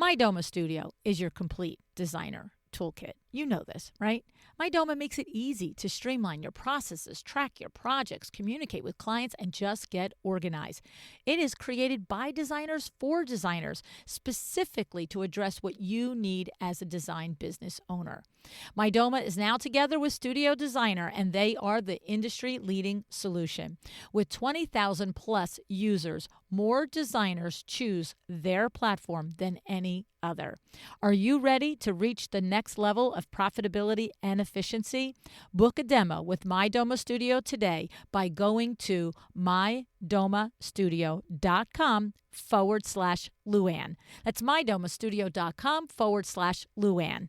MyDoma Studio is your complete designer toolkit. You know this, right? MyDoma makes it easy to streamline your processes, track your projects, communicate with clients, and just get organized. It is created by designers for designers, specifically to address what you need as a design business owner. MyDoma is now together with Studio Designer, and they are the industry-leading solution. With 20,000 plus users, more designers choose their platform than any other. Are you ready to reach the next level of profitability and efficiency? Book a demo with MyDoma Studio today by going to mydomastudio.com/LuAnn. That's mydomastudio.com/LuAnn.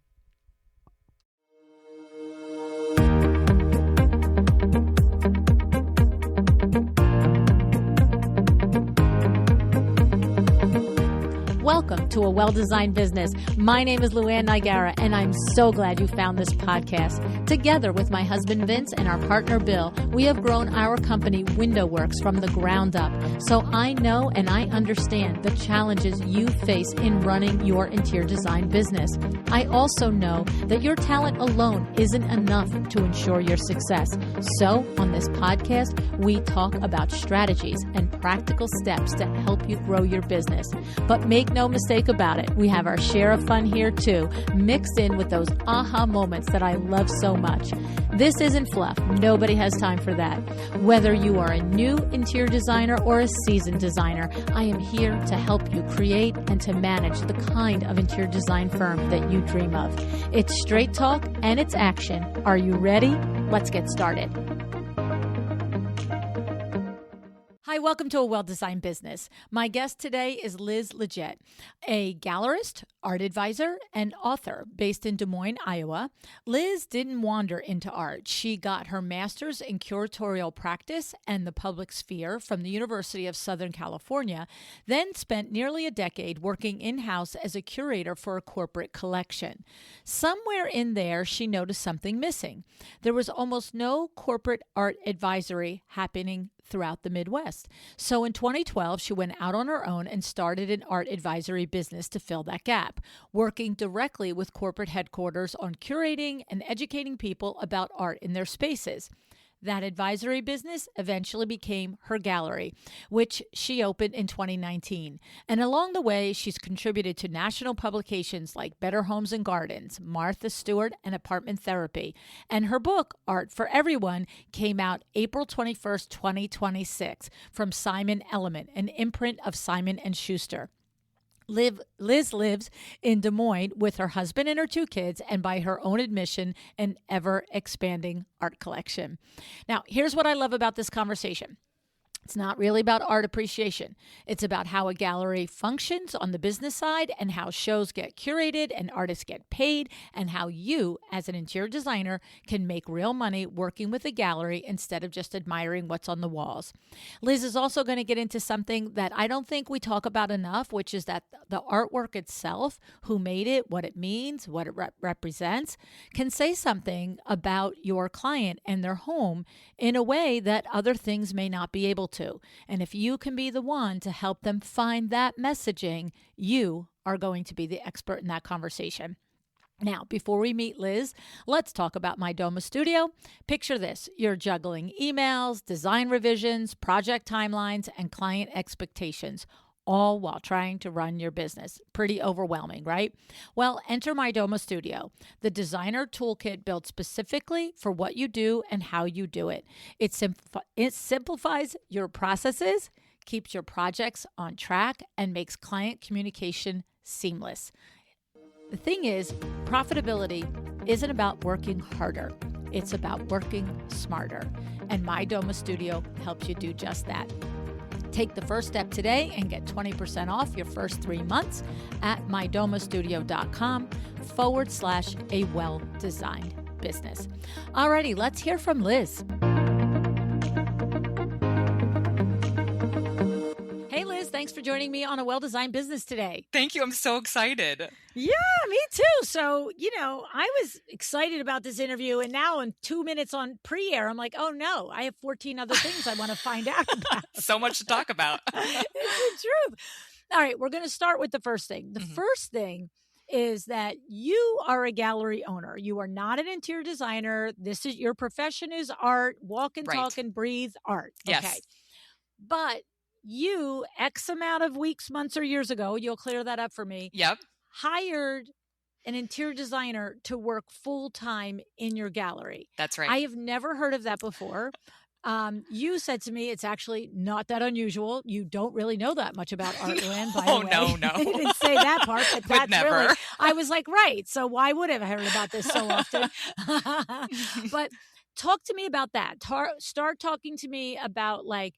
Welcome to A Well-Designed Business. My name is LuAnn Nigara, and I'm so glad you found this podcast. Together with my husband Vince and our partner Bill, we have grown our company WindowWorks from the ground up. So I know and I understand the challenges you face in running your interior design business. I also know that your talent alone isn't enough to ensure your success. So on this podcast, we talk about strategies and practical steps to help you grow your business. But make no mistake about it, we have our share of fun here too, mixed in with those aha moments that I love so much. This isn't fluff. Nobody has time for that. Whether you are a new interior designer or a seasoned designer, I am here to help you create and to manage the kind of interior design firm that you dream of. It's straight talk and it's action. Are you ready? Let's get started. Hi, welcome to A Well-Designed Business. My guest today is Liz Lidgett, a gallerist, art advisor, and author based in Des Moines, Iowa. Liz didn't wander into art. She got her master's in curatorial practice and the public sphere from the University of Southern California, then spent nearly a decade working in-house as a curator for a corporate collection. Somewhere in there, she noticed something missing. There was almost no corporate art advisory happening throughout the Midwest. So in 2012, she went out on her own and started an art advisory business to fill that gap, working directly with corporate headquarters on curating and educating people about art in their spaces. That advisory business eventually became her gallery, which she opened in 2019. And along the way, she's contributed to national publications like Better Homes and Gardens, Martha Stewart, and Apartment Therapy. And her book, Art for Everyone, came out April 21st, 2026 from Simon Element, an imprint of Simon & Schuster. Liz lives in Des Moines with her husband and her two kids, and by her own admission, an ever-expanding art collection. Now, here's what I love about this conversation. It's not really about art appreciation. It's about how a gallery functions on the business side and how shows get curated and artists get paid and how you, as an interior designer, can make real money working with a gallery instead of just admiring what's on the walls. Liz is also going to get into something that I don't think we talk about enough, which is that the artwork itself, who made it, what it means, what it represents, can say something about your client and their home in a way that other things may not be able to. And if you can be the one to help them find that messaging, you are going to be the expert in that conversation. Now, before we meet Liz, let's talk about MyDoma Studio. Picture this. You're juggling emails, design revisions, project timelines, and client expectations, all while trying to run your business. Pretty overwhelming, right? Well, enter MyDoma Studio, the designer toolkit built specifically for what you do and how you do it. It simplifies your processes, keeps your projects on track, and makes client communication seamless. The thing is, profitability isn't about working harder. It's about working smarter. And MyDoma Studio helps you do just that. Take the first step today and get 20% off your first 3 months at mydomastudio.com/a well-designed business. Alrighty, let's hear from Liz. Hey, Liz, thanks for joining me on A Well-Designed Business today. Thank you. I'm so excited. Yeah, me too. So, I was excited about this interview, and now in 2 minutes on pre-air, I'm like, oh no, I have 14 other things I want to find out about. So much to talk about. It's the truth. All right, we're going to start with the first thing. The first thing is that you are a gallery owner. You are not an interior designer. This is your profession is art, walk and talk and breathe art. Yes. Okay. But you, X amount of weeks, months, or years ago, you'll clear that up for me. Yep. Hired an interior designer to work full time in your gallery. That's right. I have never heard of that before. You said to me, it's actually not that unusual. You don't really know that much about art, LuAnn, by the way. No. I didn't say that part, but that's never. really, I was like, right. So why would I have heard about this so often? But talk to me about that. Start talking to me about like,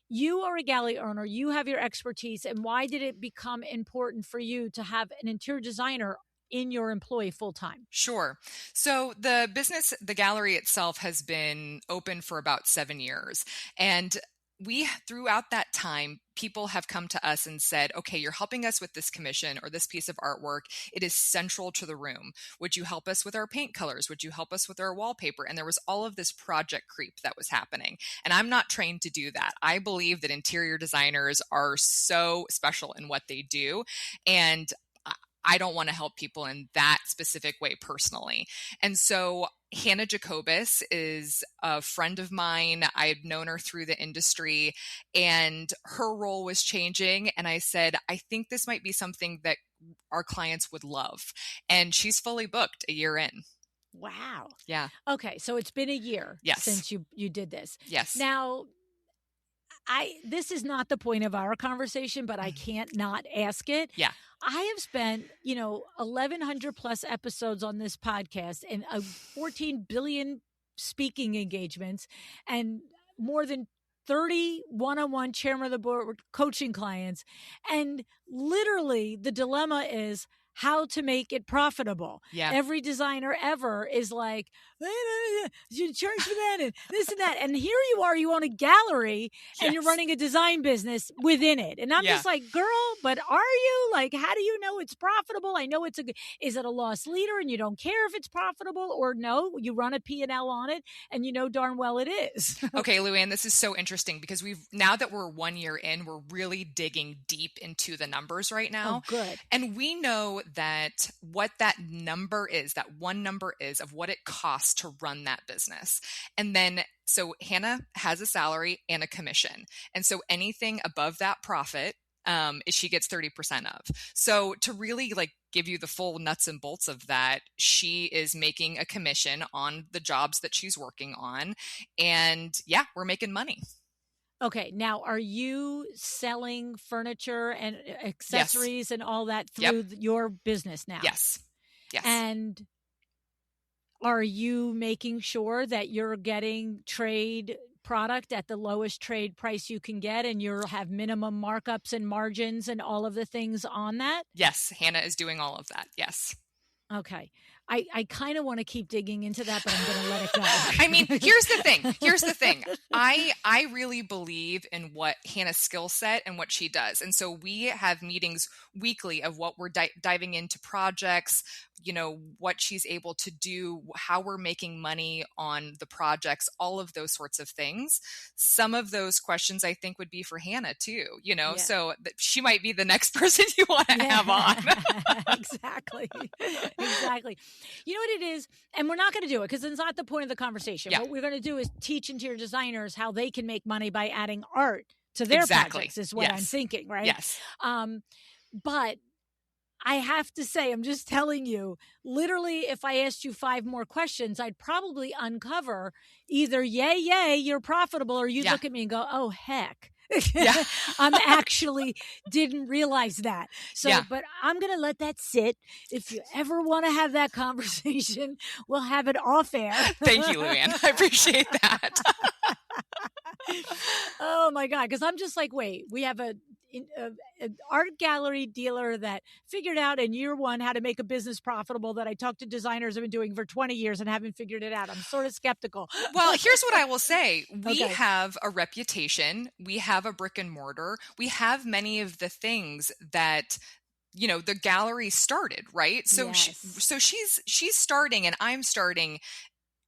you are a gallery owner, you have your expertise, and why did it become important for you to have an interior designer in your employee full time? Sure. So the gallery itself has been open for about 7 years. And throughout that time, people have come to us and said, okay, you're helping us with this commission or this piece of artwork. It is central to the room. Would you help us with our paint colors? Would you help us with our wallpaper? And there was all of this project creep that was happening. And I'm not trained to do that. I believe that interior designers are so special in what they do. And I don't want to help people in that specific way personally. And so Hannah Jacobus is a friend of mine. I had known her through the industry, and her role was changing. And I said, I think this might be something that our clients would love. And she's fully booked a year in. Wow. Yeah. Okay. So it's been a year since you did this. Yes. Now, this is not the point of our conversation, but I can't not ask it. Yeah. I have spent, 1,100 plus episodes on this podcast and 14 billion speaking engagements and more than 30 one-on-one chairman of the board coaching clients. And literally the dilemma is how to make it profitable. Yeah. Every designer ever is like, you charge for that and this and that. And here you are, you own a gallery and you're running a design business within it. And I'm just like, girl, but are you? Like, how do you know it's profitable? I know is it a loss leader and you don't care if it's profitable, or no, you run a P&L on it and you know darn well it is. Okay, LuAnn, this is so interesting because now that we're 1 year in, we're really digging deep into the numbers right now. Oh, good. And we know that what that number is, that one number is of what it costs to run that business. And then, so Hannah has a salary and a commission. And so anything above that profit, she gets 30% of. So to really give you the full nuts and bolts of that, she is making a commission on the jobs that she's working on. And we're making money. Okay. Now, are you selling furniture and accessories and all that through your business now? Yes. And are you making sure that you're getting trade product at the lowest trade price you can get and you have minimum markups and margins and all of the things on that? Yes. Hannah is doing all of that. Yes. Okay. I kind of want to keep digging into that, but I'm going to let it go. I mean, here's the thing. I really believe in what Hannah's skill set and what she does. And so we have meetings weekly of what we're diving into projects, what she's able to do, how we're making money on the projects, all of those sorts of things. Some of those questions I think would be for Hannah too, so she might be the next person you want to have on. Exactly. You know what it is? And we're not going to do it because it's not the point of the conversation. What we're going to do is teach interior designers how they can make money by adding art to their projects is what I'm thinking, right? Yes. But I have to say, I'm just telling you, literally, if I asked you 5 more questions, I'd probably uncover either yay, you're profitable, or you'd look at me and go, oh, heck. Actually didn't realize that. So, but I'm going to let that sit. If you ever want to have that conversation, we'll have it off air. Thank you, LuAnn. I appreciate that. Oh my God. Cause I'm just like, wait, we have an art gallery dealer that figured out in year 1 how to make a business profitable that I talked to designers have been doing for 20 years and haven't figured it out. I'm sort of skeptical. Well, here's what I will say. We have a reputation. We have a brick and mortar. We have many of the things that the gallery started, right? So she's starting and I'm starting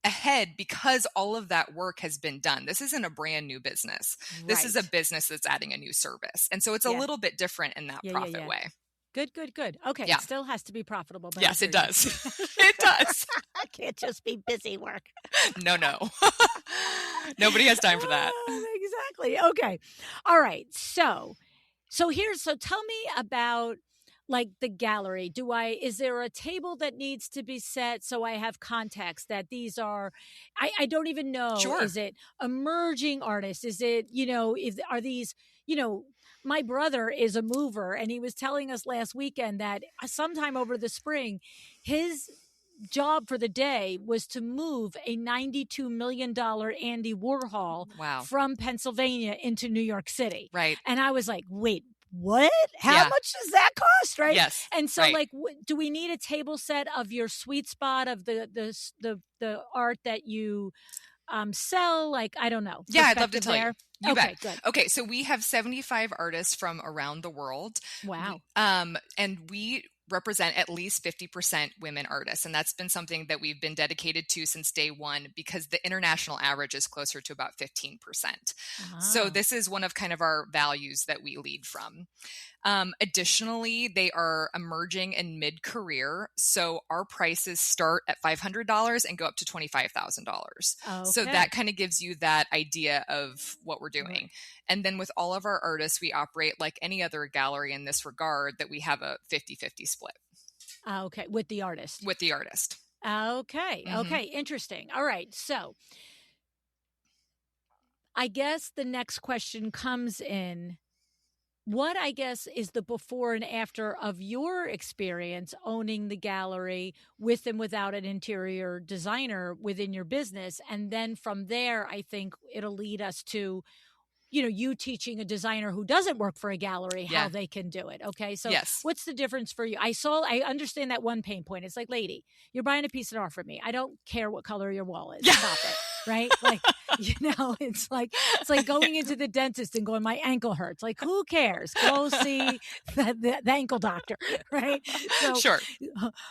ahead because all of that work has been done. This isn't a brand new business. This is a Right. business that's adding a new service. And so it's a Yeah. little bit different in that Yeah. Yeah. profit Yeah. way. Good. Okay. Yeah. It still has to be profitable, but I Yes, hear it you. does. It does. I can't just be busy work. No. Nobody has time for that. Exactly. Okay. All right. So tell me about like the gallery. Is there a table that needs to be set so I have context that these are, I don't even know. Sure. Is it emerging artists? Is it, are these, my brother is a mover and he was telling us last weekend that sometime over the spring, his job for the day was to move a $92 million Andy Warhol Wow. from Pennsylvania into New York City. Right. And I was like, wait, what? How Yeah. much does that cost? Right. Yes. And so right. like, do we need a table set of your sweet spot of the art that you sell? Like, I don't know. Yeah, I'd love to tell there? you. You Okay, bet. good. Okay, so we have 75 artists from around the world. Wow. And we represent at least 50% women artists. And that's been something that we've been dedicated to since day one because the international average is closer to about 15%. So this is one of kind of our values that we lead from. Additionally, they are emerging in mid-career. So our prices start at $500 and go up to $25,000. Okay. So that kind of gives you that idea of what we're doing. Right. And then with all of our artists, we operate like any other gallery in this regard that we have a 50-50 split. Okay. With the artist. Okay. Mm-hmm. Okay. Interesting. All right. So I guess the next question comes in. What I guess is the before and after of your experience owning the gallery with and without an interior designer within your business? And then from there, I think it'll lead us to, you teaching a designer who doesn't work for a gallery how they can do it. Okay. So what's the difference for you? I understand that one pain point. It's like, lady, you're buying a piece of art from me. I don't care what color your wall is. Stop it. Right? Like, it's like going into the dentist and going, my ankle hurts. Like, who cares? Go see the ankle doctor. Right. So, sure.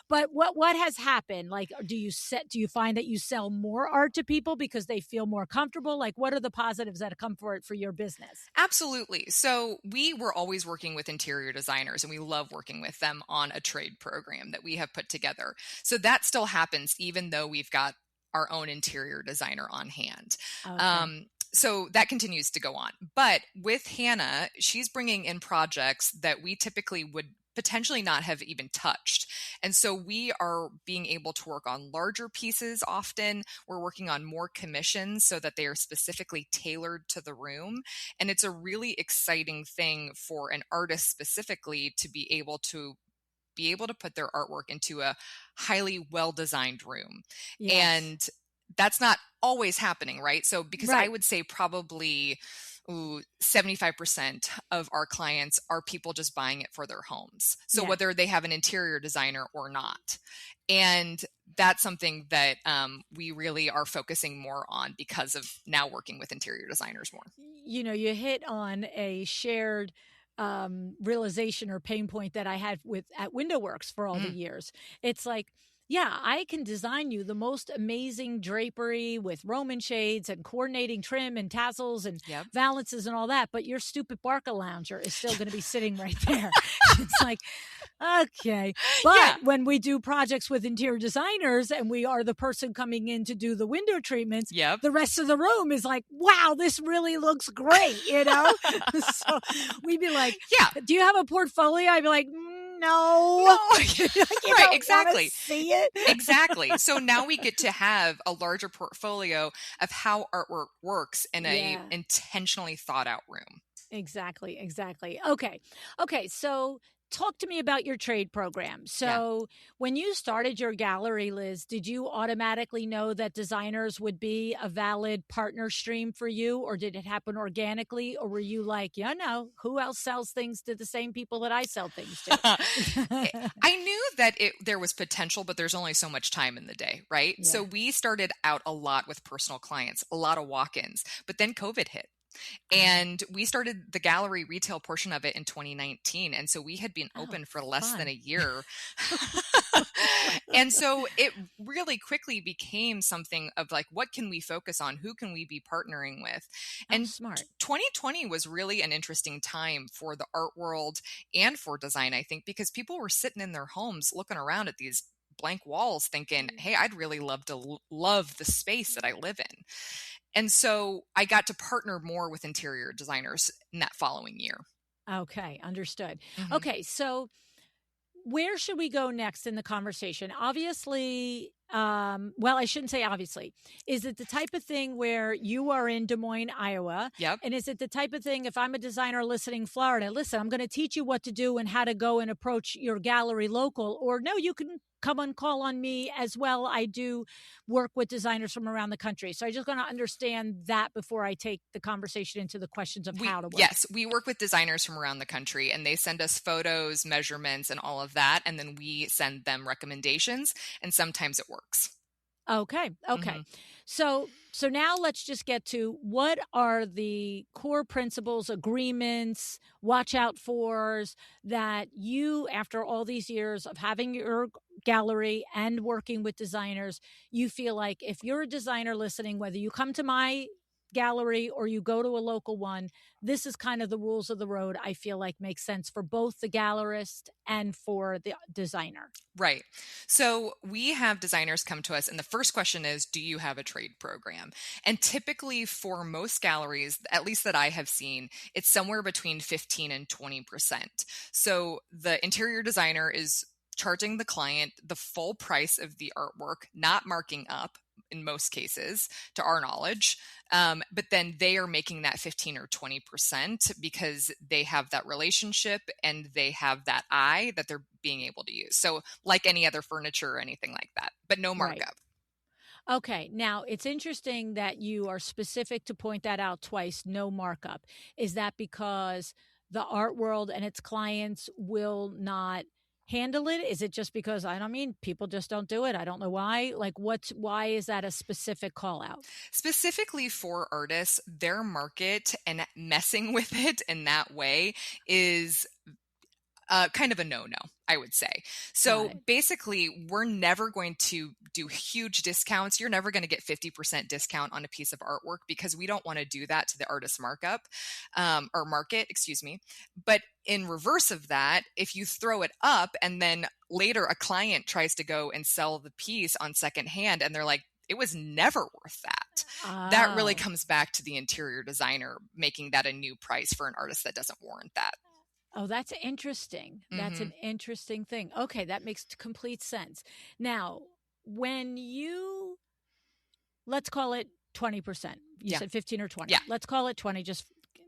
But what has happened? Like, do you find that you sell more art to people because they feel more comfortable? Like, what are the positives that come for your business? Absolutely. So we were always working with interior designers and we love working with them on a trade program that we have put together. So that still happens even though we've got our own interior designer on hand. Okay. So that continues to go on. But with Hannah, she's bringing in projects that we typically would potentially not have even touched. And so we are being able to work on larger pieces often. We're working on more commissions so that they are specifically tailored to the room. And it's a really exciting thing for an artist specifically to be able to put their artwork into a highly well-designed room. Yes. And that's not always happening, right? So because I would say probably 75% of our clients are people just buying it for their homes. So whether they have an interior designer or not. And that's something that we really are focusing more on because of now working with interior designers more. You hit on a shared realization or pain point that I had at WindowWorks for all the years. It's like, I can design you the most amazing drapery with Roman shades and coordinating trim and tassels and valances and all that, but your stupid Barca lounger is still going to be sitting right there. It's like, okay. But when we do projects with interior designers and we are the person coming in to do the window treatments, the rest of the room is like, wow, this really looks great, So we'd be like, do you have a portfolio? I'd be like, no. Right, exactly. See it? Exactly. So now we get to have a larger portfolio of how artwork works in a intentionally thought out room. Exactly. Okay. So talk to me about your trade program. So when you started your gallery, Liz, did you automatically know that designers would be a valid partner stream for you, or did it happen organically? Or were you like, who else sells things to the same people that I sell things to? I knew that there was potential, but there's only so much time in the day, right? Yeah. So we started out a lot with personal clients, a lot of walk-ins, but then COVID hit. And we started the gallery retail portion of it in 2019. And so we had been open for less than a year. And so it really quickly became something of like, what can we focus on? Who can we be partnering with? And smart. 2020 was really an interesting time for the art world and for design, I think, because people were sitting in their homes looking around at these blank walls thinking, hey, I'd really love to love the space that I live in. And so I got to partner more with interior designers in that following year. Okay, understood. Okay, so where should we go next in the conversation? Obviously, well, I shouldn't say obviously. Is it the type of thing where you are in Des Moines, Iowa? Yep. And is it the type of thing, if I'm a designer listening Florida, listen, I'm going to teach you what to do and how to go and approach your gallery local, or no, you can come and call on me as well. I do work with designers from around the country. So I just want to understand that before I take the conversation into the questions of how to work. Yes, we work with designers from around the country, and they send us photos, measurements, and all of that. And then we send them recommendations, and sometimes it works. Okay. So now let's just get to what are the core principles, agreements, watch out fors that you, after all these years of having your gallery and working with designers, you feel like if you're a designer listening, whether you come to my gallery or you go to a local one, this is kind of the rules of the road I feel like makes sense for both the gallerist and for the designer. Right. So we have designers come to us, and the first question is, do you have a trade program? And typically for most galleries, at least that I have seen, it's somewhere between 15 and 20%. So the interior designer is charging the client the full price of the artwork, not marking up in most cases, to our knowledge. But then they are making that 15 or 20% because they have that relationship and they have that eye that they're being able to use. So like any other furniture or anything like that, but no markup. Right. Okay. Now it's interesting that you are specific to point that out twice, no markup. Is that because the art world and its clients will not handle it? Is it just because people just don't do it? I don't know why. Like why is that a specific call out? Specifically for artists, their market and messing with it in that way is kind of a no-no, I would say. So basically, we're never going to do huge discounts. You're never going to get 50% discount on a piece of artwork because we don't want to do that to the artist markup or market, excuse me. But in reverse of that, if you throw it up and then later a client tries to go and sell the piece on secondhand and they're like, it was never worth that. That really comes back to the interior designer making that a new price for an artist that doesn't warrant that. Oh, that's interesting. That's an interesting thing. Okay, that makes complete sense. Now, when let's call it 20%. You said 15 or 20. Yeah. Let's call it 20, just,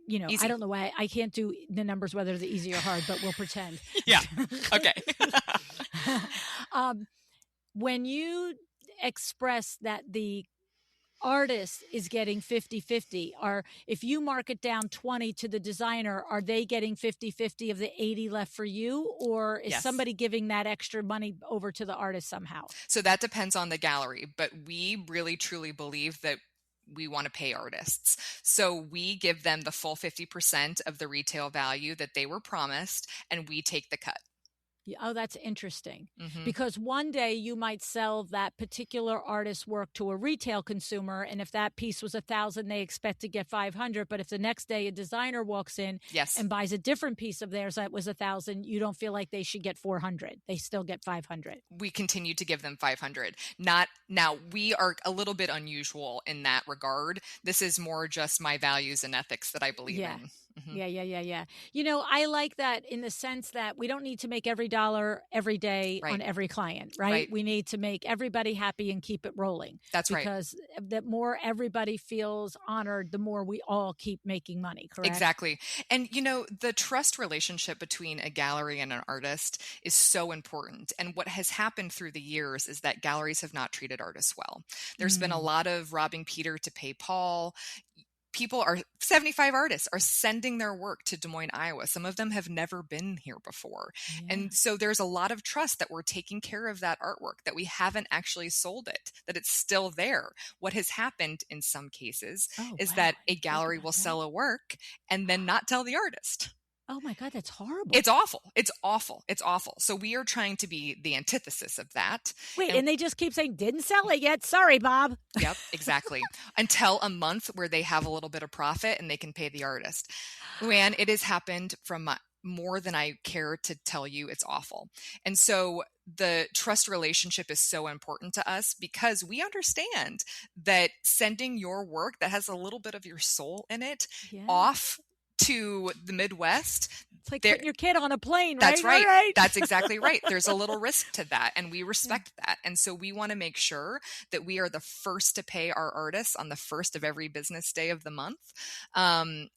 easy. I don't know why. I can't do the numbers, whether they're easy or hard, but we'll pretend. Yeah. Okay. When you express that the artist is getting 50-50, or if you mark it down 20 to the designer, are they getting 50-50 of the 80 left for you, or is somebody giving that extra money over to the artist somehow? So that depends on the gallery, but we really truly believe that we want to pay artists. So we give them the full 50% of the retail value that they were promised, and we take the cut. Oh, that's interesting. Because one day you might sell that particular artist's work to a retail consumer, and if that piece was $1,000, they expect to get $500. But if the next day a designer walks in and buys a different piece of theirs that was $1,000, you don't feel like they should get $400. They still get $500. We continue to give them $500. Now, we are a little bit unusual in that regard. This is more just my values and ethics that I believe in. Yeah. I like that in the sense that we don't need to make every dollar every day on every client, right? We need to make everybody happy and keep it rolling. That's right. Because the more everybody feels honored, the more we all keep making money, correct? Exactly. And, the trust relationship between a gallery and an artist is so important. And what has happened through the years is that galleries have not treated artists well. There's been a lot of robbing Peter to pay Paul. people are 75 artists are sending their work to Des Moines, Iowa. Some of them have never been here before. Yeah. And so there's a lot of trust that we're taking care of that artwork, that we haven't actually sold it, that it's still there. What has happened in some cases is that a gallery will sell a work and then not tell the artist. Oh my God, that's horrible. It's awful. It's awful. It's awful. So we are trying to be the antithesis of that. Wait, and they just keep saying, didn't sell it yet. Sorry, Bob. Yep, exactly. Until a month where they have a little bit of profit and they can pay the artist. LuAnn, it has happened from more than I care to tell you. It's awful. And so the trust relationship is so important to us because we understand that sending your work that has a little bit of your soul in it off to the Midwest. It's like putting your kid on a plane, right? That's right. Right. That's exactly right. There's a little risk to that, and we respect that. And so we want to make sure that we are the first to pay our artists on the first of every business day of the month. And,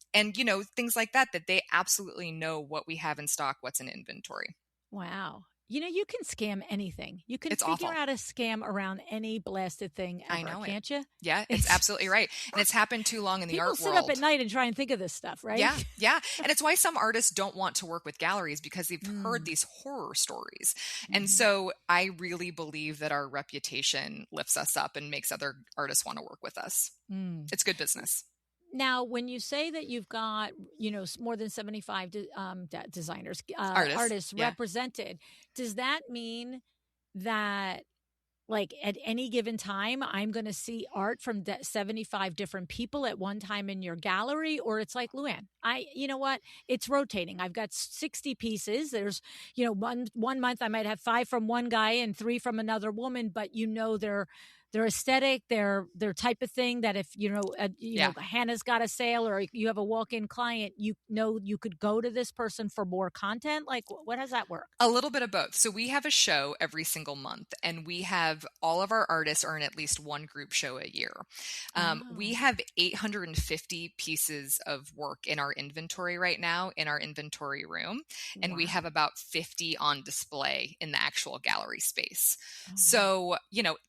things like that they absolutely know what we have in stock, what's in inventory. Wow. You can scam anything. You can figure out a scam around any blasted thing ever, I know can't you? Yeah, it's absolutely right. And it's happened too long in the art world. People sit up at night and try and think of this stuff, right? Yeah. And it's why some artists don't want to work with galleries because they've heard these horror stories. And so I really believe that our reputation lifts us up and makes other artists want to work with us. It's good business. Now, when you say that you've got, more than 75 designers, artists represented, does that mean that, like, at any given time, I'm going to see art from 75 different people at one time in your gallery? Or it's like, LuAnn, you know what? It's rotating. I've got 60 pieces. There's, one month I might have 5 from one guy and 3 from another woman, but their aesthetic, their type of thing that if, Hannah's got a sale or you have a walk-in client, you could go to this person for more content. Like, what does that work? A little bit of both. So we have a show every single month, and we have all of our artists are in at least one group show a year. We have 850 pieces of work in our inventory right now in our inventory room. And we have about 50 on display in the actual gallery space. So,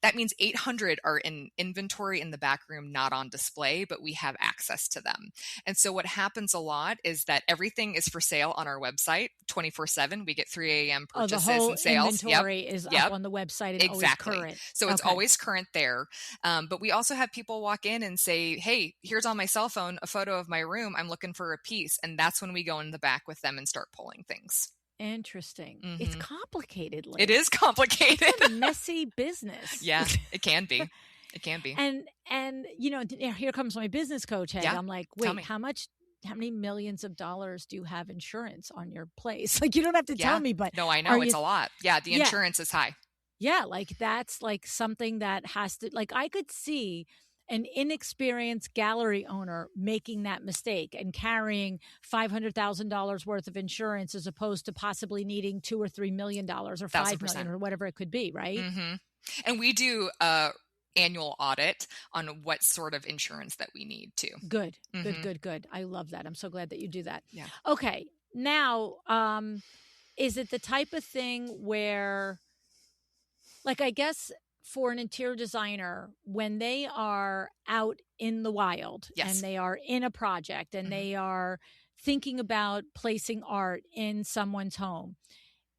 that means 800 are in inventory in the back room, not on display, but we have access to them. And so what happens a lot is that everything is for sale on our website 24/7. We get 3 a.m. purchases the whole and sales. Inventory is up on the website and always current. So it's always current there. But we also have people walk in and say, hey, here's on my cell phone a photo of my room. I'm looking for a piece. And that's when we go in the back with them and start pulling things. Interesting. It's complicated, Liz. It is complicated. It's a messy business. Yeah, it can be. It can be. And here comes my business coach head. I'm like, wait, how many millions of dollars do you have insurance on your place? Like, you don't have to tell me, but no, I know it's a lot. Yeah, the insurance is high. Yeah, like that's like something that has to, like, I could see an inexperienced gallery owner making that mistake and carrying $500,000 worth of insurance as opposed to possibly needing $2 or $3 million or $5 million or whatever it could be, right? And we do annual audit on what sort of insurance that we need too. Good. I love that. I'm so glad that you do that. Yeah. Okay. Now, is it the type of thing where, like, I guess for an interior designer, when they are out in the wild and they are in a project and they are thinking about placing art in someone's home,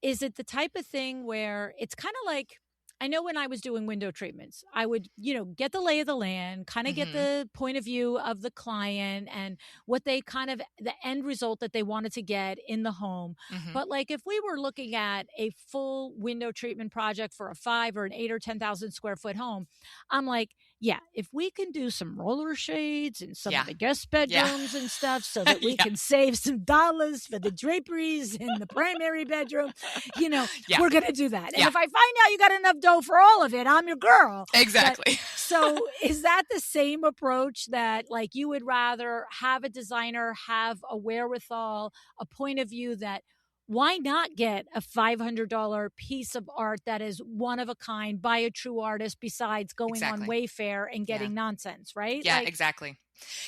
is it the type of thing where it's kind of like, I know when I was doing window treatments, I would, get the lay of the land, kind of get the point of view of the client and what they the end result that they wanted to get in the home. But like, if we were looking at a full window treatment project for a 5 or an 8 or 10,000 square foot home, I'm like, yeah, if we can do some roller shades in some of the guest bedrooms and stuff so that we can save some dollars for the draperies in the primary bedroom, we're going to do that. And if I find out you got enough dough for all of it, I'm your girl. Exactly. So is that the same approach that, like, you would rather have a designer have a wherewithal, a point of view that, why not get a $500 piece of art that is one of a kind by a true artist besides going on Wayfair and getting nonsense, right? Yeah, exactly.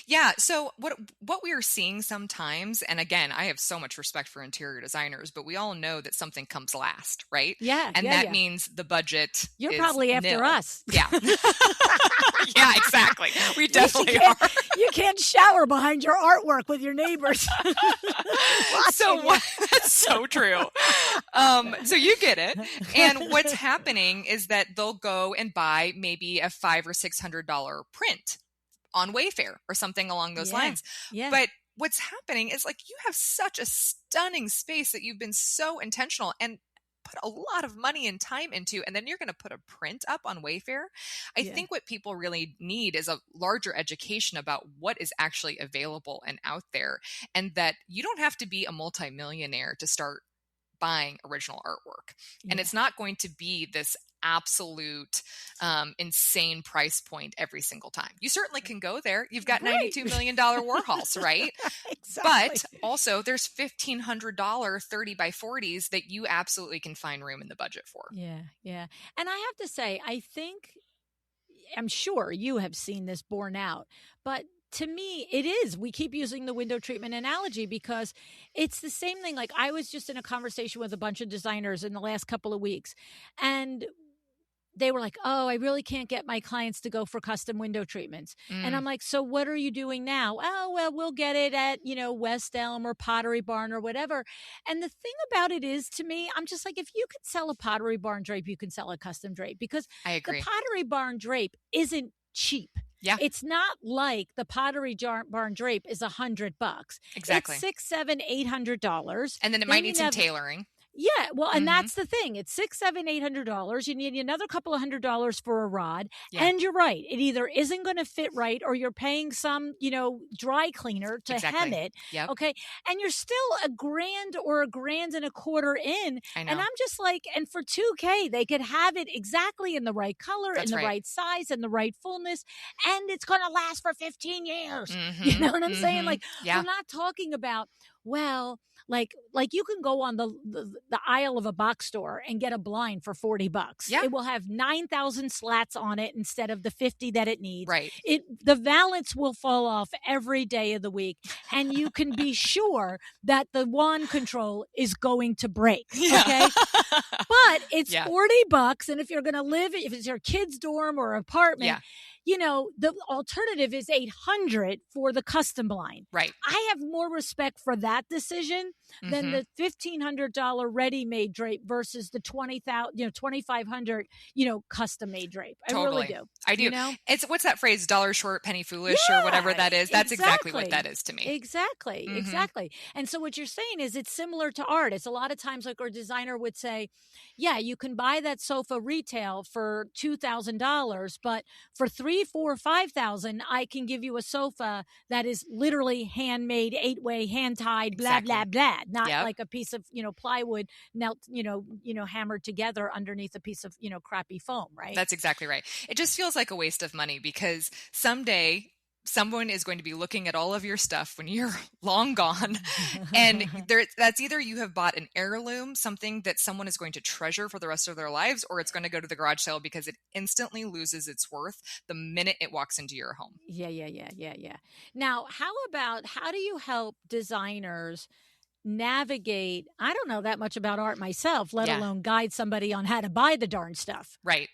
Yeah. So what we are seeing sometimes, and again, I have so much respect for interior designers, but we all know that something comes last, right? Yeah, And yeah, that yeah. means the budget You're is probably after nil. us. Yeah. Yeah, exactly. We At least definitely are. you can't shower behind your artwork with your neighbors. So that's so true. So you get it. And what's happening is that they'll go and buy maybe a $500 or $600 print on Wayfair or something along those lines. Yeah. But what's happening is like you have such a stunning space that you've been so intentional and put a lot of money and time into, and then you're going to put a print up on Wayfair. I think what people really need is a larger education about what is actually available and out there, and that you don't have to be a multimillionaire to start buying original artwork. And it's not going to be this absolute insane price point every single time. You certainly can go there. You've got $92 million Warhols, right? Exactly. But also there's $1,500 30 by 40s that you absolutely can find room in the budget for. Yeah. And I have to say, I'm sure you have seen this borne out, but to me, it is. We keep using the window treatment analogy because it's the same thing. Like I was just in a conversation with a bunch of designers in the last couple of weeks, and they were like, oh, I really can't get my clients to go for custom window treatments. And I'm like, so what are you doing now? Oh, well, we'll get it at, West Elm or Pottery Barn or whatever. And the thing about it is, to me, I'm just like, if you could sell a Pottery Barn drape, you can sell a custom drape, because I agree. The Pottery Barn drape isn't cheap. Yeah. It's not like the Pottery Barn drape is $100. Exactly. It's $600, $700, $800. And then it might need some tailoring. Yeah, well, and that's the thing. It's $600, $800. You need another couple of $100 for a rod. Yeah. And you're right. It either isn't going to fit right, or you're paying some, dry cleaner to hem it. Yep. Okay. And you're still $1,000 or $1,250 in. I know. And I'm just like, and for $2,000, they could have it exactly in the right color, That's in the right size, and the right fullness. And it's going to last for 15 years. You know what I'm saying? Like, we're not talking about, well, like you can go on the aisle of a box store and get a blind for $40. Yeah. It will have 9,000 slats on it instead of the 50 that it needs. Right. The valance will fall off every day of the week, and you can be sure that the wand control is going to break. Okay. But it's $40, and if you're going to live, if it's your kid's dorm or apartment, the alternative is $800 for the custom blind. Right. I have more respect for that decision than the $1,500 ready-made drape versus the $2,500, custom made drape. I really do. I do. It's, what's that phrase? Dollar short, penny foolish, or whatever that is. That's exactly what that is to me. Exactly. And so what you're saying is it's similar to art. It's a lot of times like our designer would say, yeah, you can buy that sofa retail for $2,000, but for $3,000, $4,000, $5,000, I can give you a sofa that is literally handmade, 8-way, hand tied, blah, blah, blah. Not like a piece of, plywood knelt, hammered together underneath a piece of, crappy foam, right? That's exactly right. It just feels like a waste of money, because someday someone is going to be looking at all of your stuff when you're long gone. And that's either you have bought an heirloom, something that someone is going to treasure for the rest of their lives, or it's going to go to the garage sale because it instantly loses its worth the minute it walks into your home. Yeah. Now, how do you help designers navigate? I don't know that much about art myself, let alone guide somebody on how to buy the darn stuff. Right.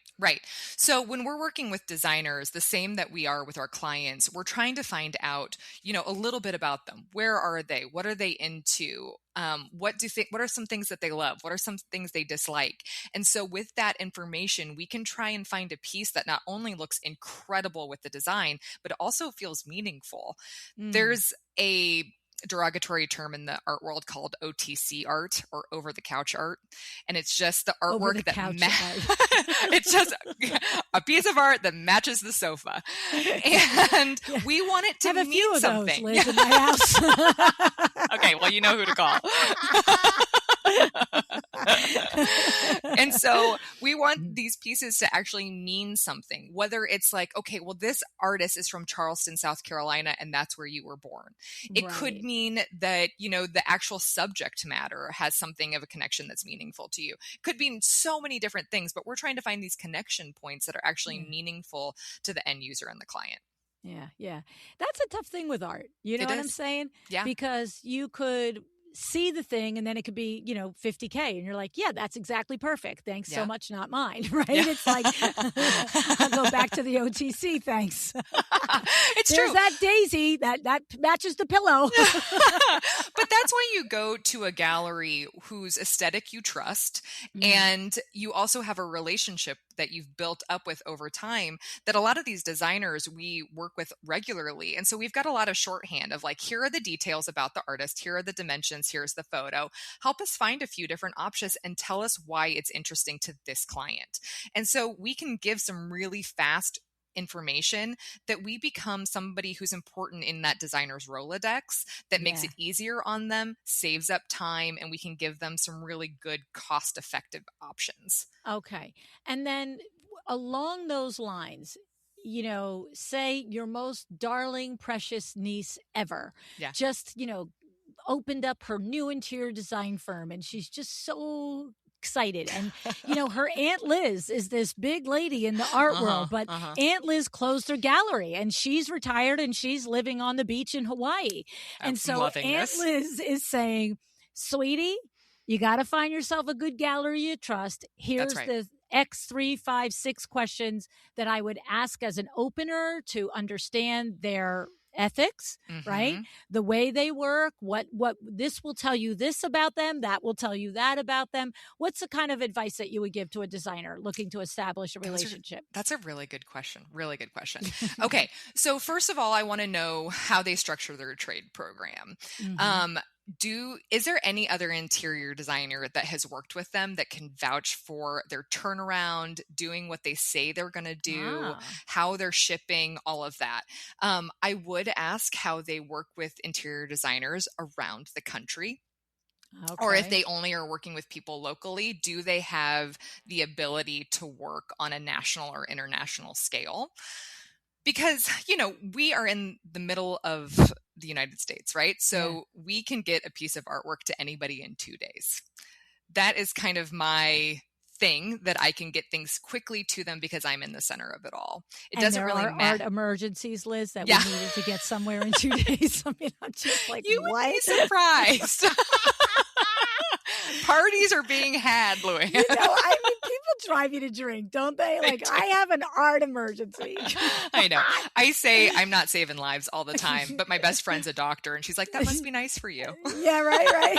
So when we're working with designers, the same that we are with our clients, we're trying to find out, a little bit about them. Where are they? What are they into? What are some things that they love? What are some things they dislike? And so with that information, we can try and find a piece that not only looks incredible with the design, but also feels meaningful. There's a derogatory term in the art world called OTC art, or over the couch art, and it's just the artwork it's just a piece of art that matches the sofa, and we want it to mean something. Those, Liz, in my house. Okay, well, you know who to call. And so we want these pieces to actually mean something, whether it's like, okay, well, this artist is from Charleston, South Carolina, and that's where you were born. It could mean that, the actual subject matter has something of a connection that's meaningful to you. It could mean so many different things, but we're trying to find these connection points that are actually meaningful to the end user and the client. Yeah, yeah. That's a tough thing with art. You know It what I'm is. saying? Yeah. Because you could see the thing and then it could be, 50K and you're like, yeah, that's exactly perfect. Thanks so Yeah. much, not mine, right? Yeah. It's like I'll go back to the OTC, thanks. It's There's true. that daisy that matches the pillow. But that's why you go to a gallery whose aesthetic you trust, and you also have a relationship that you've built up with over time that a lot of these designers we work with regularly. And so we've got a lot of shorthand of like, here are the details about the artist, here are the dimensions, here's the photo. Help us find a few different options and tell us why it's interesting to this client. And so we can give some really fast information that we become somebody who's important in that designer's Rolodex that makes it easier on them, saves up time, and we can give them some really good cost-effective options. Okay. And then along those lines, say your most darling, precious niece ever just, opened up her new interior design firm and she's just so excited. And, her Aunt Liz is this big lady in the art world, but Aunt Liz closed her gallery and she's retired and she's living on the beach in Hawaii. And so Aunt Liz is saying, sweetie, you got to find yourself a good gallery you trust. Here's the X 3, 5, 6 questions that I would ask as an opener to understand their ethics, right? The way they work, what this will tell you this about them, that will tell you that about them. What's the kind of advice that you would give to a designer looking to establish a relationship? That's a really good question. Really good question. Okay. So first of all, I want to know how they structure their trade program. Is there any other interior designer that has worked with them that can vouch for their turnaround, doing what they say they're going to do, how they're shipping, all of that? I would ask how they work with interior designers around the country. Okay. Or if they only are working with people locally, do they have the ability to work on a national or international scale? Because, we are in the middle of the United States, right? So we can get a piece of artwork to anybody in 2 days. That is kind of my thing, that I can get things quickly to them because I'm in the center of it all. It doesn't really matter. Art emergencies, Liz, that we needed to get somewhere in 2 days. I mean, I'm just like, you what? would be surprised. Parties are being had, LuAnn. People drive you to drink, don't they? Like, I have an art emergency. I know. I say I'm not saving lives all the time, but my best friend's a doctor, and she's like, that must be nice for you. Yeah, right.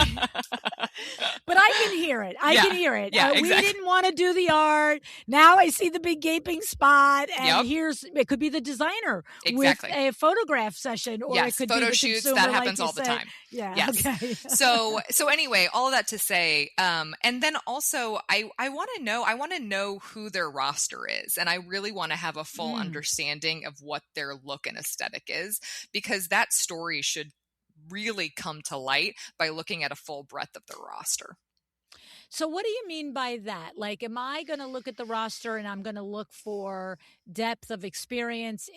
But I can hear it. I can hear it. Yeah, exactly. We didn't want to do the art. Now I see the big gaping spot, and it could be the designer with a photograph session, or it could photo be the shoots. consumer, That happens all the time. Yeah. Yes. Okay. So anyway, all of that to say, and then also I want to know who their roster is. And I really want to have a full understanding of what their look and aesthetic is, because that story should really come to light by looking at a full breadth of their roster. So what do you mean by that? Like, am I going to look at the roster and I'm going to look for depth of experience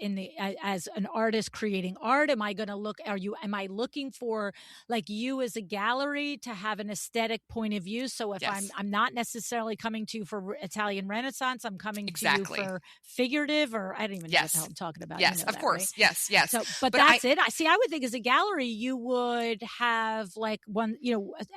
as an artist creating art? Am I going to am I looking for like you as a gallery to have an aesthetic point of view? So if I'm not necessarily coming to you for Italian Renaissance, I'm coming to you for figurative, or I don't even know what the hell I'm talking about. Yes, of course. Right? Yes. So, but that's it. I would think as a gallery, you would have like one,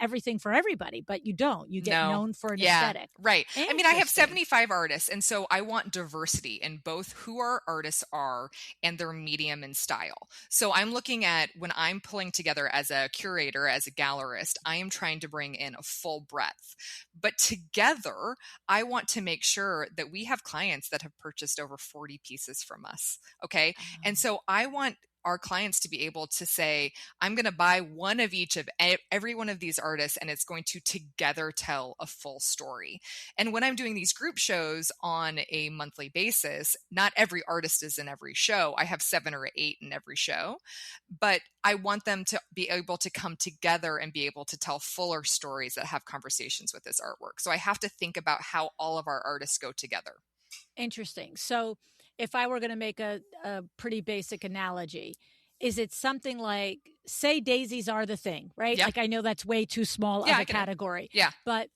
everything for everybody, but you don't. You get known for an aesthetic. Right. I mean, I have 75 artists, and so I want diversity in both who our artists are and their medium and style. So I'm looking at, when I'm pulling together as a curator, as a gallerist, I am trying to bring in a full breadth. But together, I want to make sure that we have clients that have purchased over 40 pieces from us. Okay. And so I want our clients to be able to say, I'm going to buy one of each of every one of these artists, and it's going to together tell a full story. And when I'm doing these group shows on a monthly basis, not every artist is in every show. I have 7 or 8 in every show, but I want them to be able to come together and be able to tell fuller stories that have conversations with this artwork. So I have to think about how all of our artists go together. Interesting. So if I were going to make a pretty basic analogy, is it something like, say daisies are the thing, right? Yeah. Like, I know that's way too small of a category. Yeah. But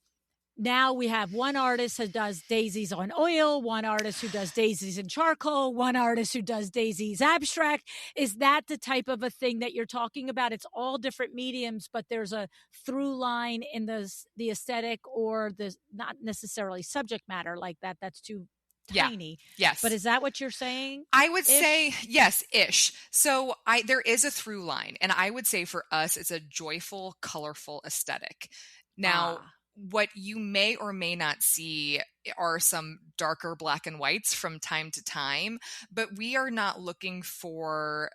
now we have one artist who does daisies on oil, one artist who does daisies in charcoal, one artist who does daisies abstract. Is that the type of a thing that you're talking about? It's all different mediums, but there's a through line in the aesthetic or the not necessarily subject matter like that. That's too tiny. Yes. But is that what you're saying? I would say yes, ish. So there is a through line, and I would say for us, it's a joyful, colorful aesthetic. Now, what you may or may not see are some darker black and whites from time to time, but we are not looking for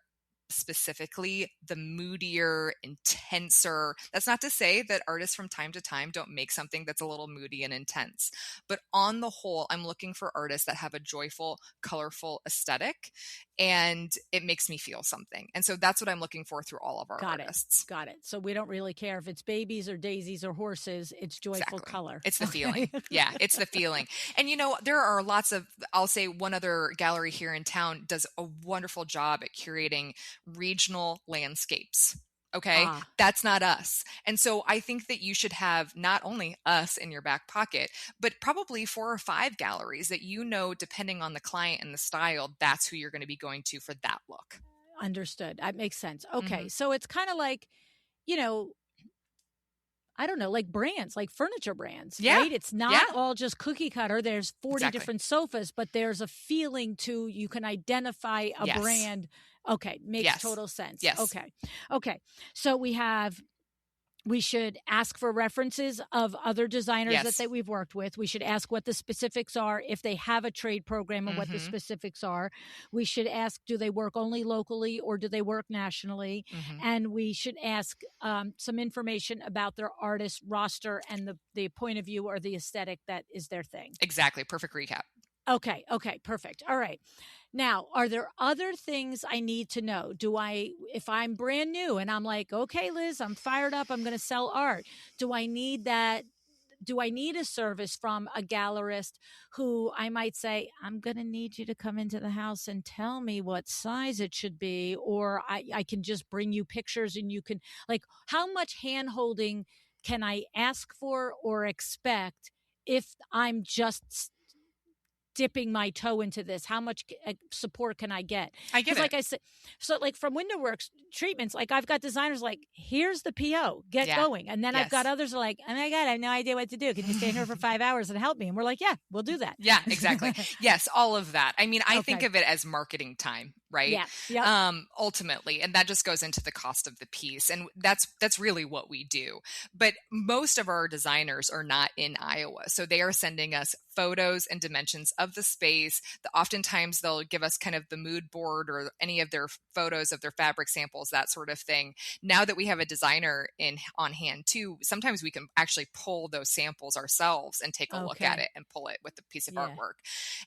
specifically the moodier, intenser. That's not to say that artists from time to time don't make something that's a little moody and intense. But on the whole, I'm looking for artists that have a joyful, colorful aesthetic, and it makes me feel something. And so that's what I'm looking for through all of our artists. Got it. So we don't really care if it's babies or daisies or horses. It's joyful color. It's the feeling. Yeah, it's the feeling. And, there are lots of, I'll say one other gallery here in town does a wonderful job at curating regional landscapes. Okay. That's not us. And so I think that you should have not only us in your back pocket, but probably 4 or 5 galleries that, depending on the client and the style, that's who you're going to be going to for that look. Understood. That makes sense. Okay. So it's kind of like, I don't know, like brands, like furniture brands, right? It's not all just cookie cutter. There's 40 different sofas, but there's a feeling to, you can identify a brand. Okay. Makes total sense. Yes. Okay. So we should ask for references of other designers that we've worked with. We should ask what the specifics are, if they have a trade program and what the specifics are. We should ask, do they work only locally or do they work nationally? And we should ask some information about their artist roster and the point of view or the aesthetic that is their thing. Exactly. Perfect recap. Okay. Perfect. All right. Now, are there other things I need to know? If I'm brand new and I'm like, okay, Liz, I'm fired up, I'm going to sell art. Do I need that? Do I need a service from a gallerist who I might say, I'm going to need you to come into the house and tell me what size it should be, or I can just bring you pictures and you can, like, how much hand holding can I ask for or expect if I'm just dipping my toe into this? How much support can I get? I get it. Like I said, so like from WindowWorks treatments, like I've got designers like, here's the PO, get going. And then I've got others are like, oh my God, I have no idea what to do. Can you stay here for 5 hours and help me? And we're like, yeah, we'll do that. Yeah, exactly. Yes, all of that. I mean, I think of it as marketing time, right? Yeah. Ultimately, and that just goes into the cost of the piece. And that's really what we do. But most of our designers are not in Iowa. So they are sending us photos and dimensions of the space. Oftentimes they'll give us kind of the mood board or any of their photos of their fabric samples, that sort of thing. Now that we have a designer on hand too, sometimes we can actually pull those samples ourselves and take a look at it and pull it with a piece of artwork.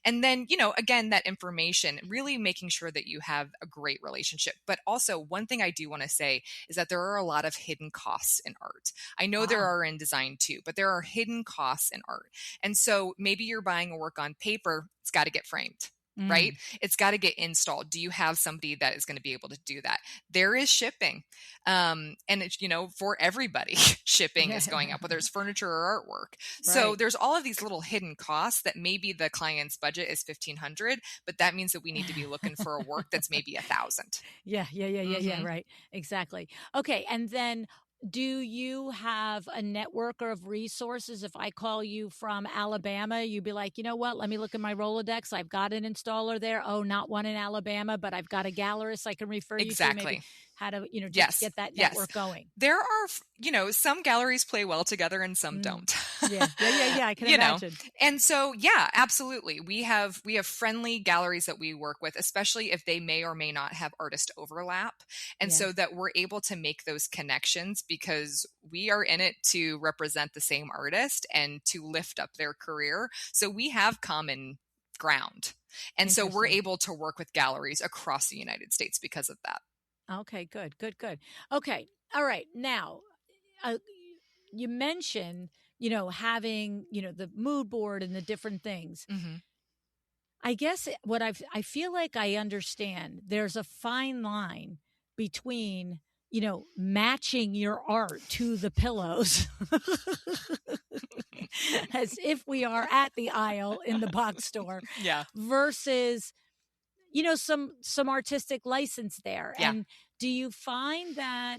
And then, again, that information, really making sure that you have a great relationship. But also one thing I do want to say is that there are a lot of hidden costs in art. I know there are in design too, but there are hidden costs in art. And so maybe you're buying a work on paper, it's got to get framed, right? It's got to get installed. Do you have somebody that is going to be able to do that? There is shipping. And it's, for everybody, shipping is going up, whether it's furniture or artwork. So there's all of these little hidden costs that maybe the client's budget is $1,500, but that means that we need to be looking for a work that's maybe $1,000. Yeah. Right. Exactly. Okay. And then, do you have a network of resources? If I call you from Alabama, you'd be like, you know what? Let me look at my Rolodex. I've got an installer there. Oh, not one in Alabama, but I've got a gallerist I can refer you to. Maybe how to, just get that network going. There are, some galleries play well together and some don't. Yeah. I can imagine. And so, absolutely. We have friendly galleries that we work with, especially if they may or may not have artist overlap. And so that we're able to make those connections because we are in it to represent the same artist and to lift up their career. So we have common ground. And so we're able to work with galleries across the United States because of that. Okay, good. Okay. All right. Now, you mentioned, having, the mood board and the different things. I guess I feel like I understand there's a fine line between, matching your art to the pillows as if we are at the aisle in the box store Yeah. versus, some artistic license there. Yeah. And do you find that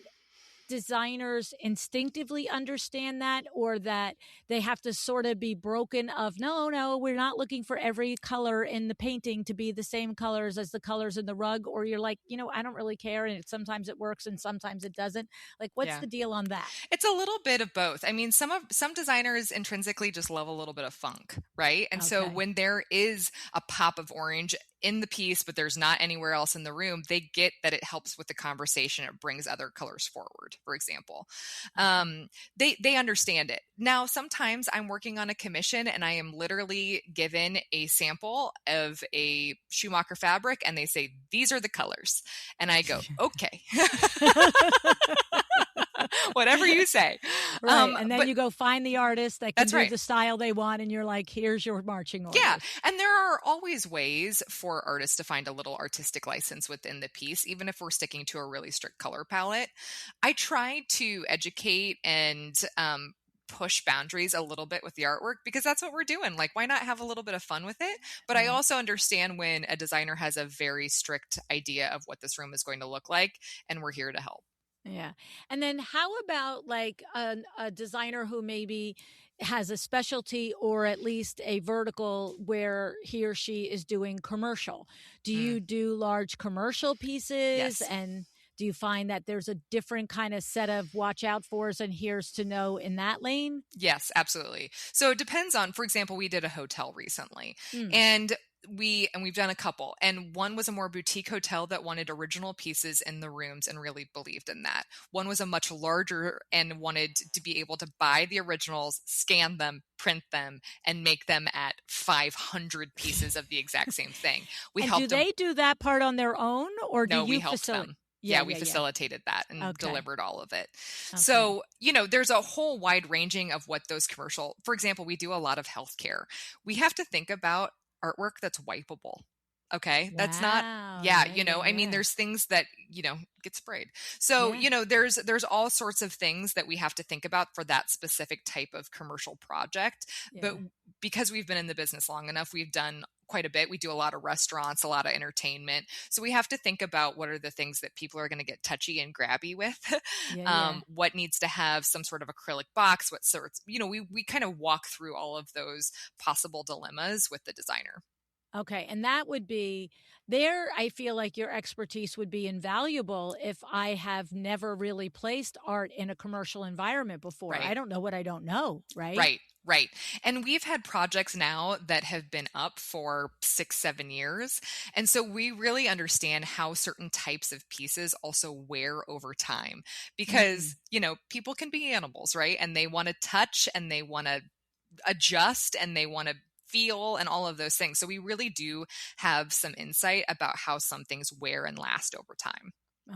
designers instinctively understand that, or that they have to sort of be broken of, no, we're not looking for every color in the painting to be the same colors as the colors in the rug, or you're like, I don't really care, and sometimes it works and sometimes it doesn't? Like, what's Yeah. the deal on that? It's a little bit of both. I mean, some designers intrinsically just love a little bit of funk, right? And so Okay. when there is a pop of orange in the piece, but there's not anywhere else in the room, they get that it helps with the conversation. It brings other colors forward, for example. They understand it. Now, sometimes I'm working on a commission and I am literally given a sample of a Schumacher fabric and they say, these are the colors. And I go, okay. Whatever you say. Right. And then you go find the artist that can do right. the style they want, and you're like, here's your marching orders. Yeah. And there are always ways for artists to find a little artistic license within the piece, even if we're sticking to a really strict color palette. I try to educate and push boundaries a little bit with the artwork, because that's what we're doing. Like, why not have a little bit of fun with it? But I also understand when a designer has a very strict idea of what this room is going to look like, and we're here to help. Yeah. And then how about like a designer who maybe has a specialty, or at least a vertical where he or she is doing commercial? Do you do large commercial pieces? Yes. And do you find that there's a different kind of set of watch out fors and here's to know in that lane? Yes, absolutely. So it depends on, for example, we did a hotel recently, and we've done a couple, and one was a more boutique hotel that wanted original pieces in the rooms and really believed in that. One was a much larger and wanted to be able to buy the originals, scan them, print them, and make them at 500 pieces of the exact same thing. Do they do that part on their own, or do you helped them? We facilitated that and delivered all of it. Okay. So, there's a whole wide ranging of what those commercial, for example, we do a lot of healthcare. We have to think about artwork that's wipeable. Okay. Wow. That's not, I mean, there's things that, get sprayed. So, there's all sorts of things that we have to think about for that specific type of commercial project. Yeah. But because we've been in the business long enough, we've done quite a bit. We do a lot of restaurants, a lot of entertainment. So we have to think about what are the things that people are going to get touchy and grabby with. What needs to have some sort of acrylic box, what sorts, we kind of walk through all of those possible dilemmas with the designer. Okay. And that would be there. I feel like your expertise would be invaluable if I have never really placed art in a commercial environment before. Right. I don't know what I don't know. Right. Right. And we've had projects now that have been up for 6-7 years. And so we really understand how certain types of pieces also wear over time, because, people can be animals, right? And they want to touch and they want to adjust and they want to feel and all of those things. So we really do have some insight about how some things wear and last over time.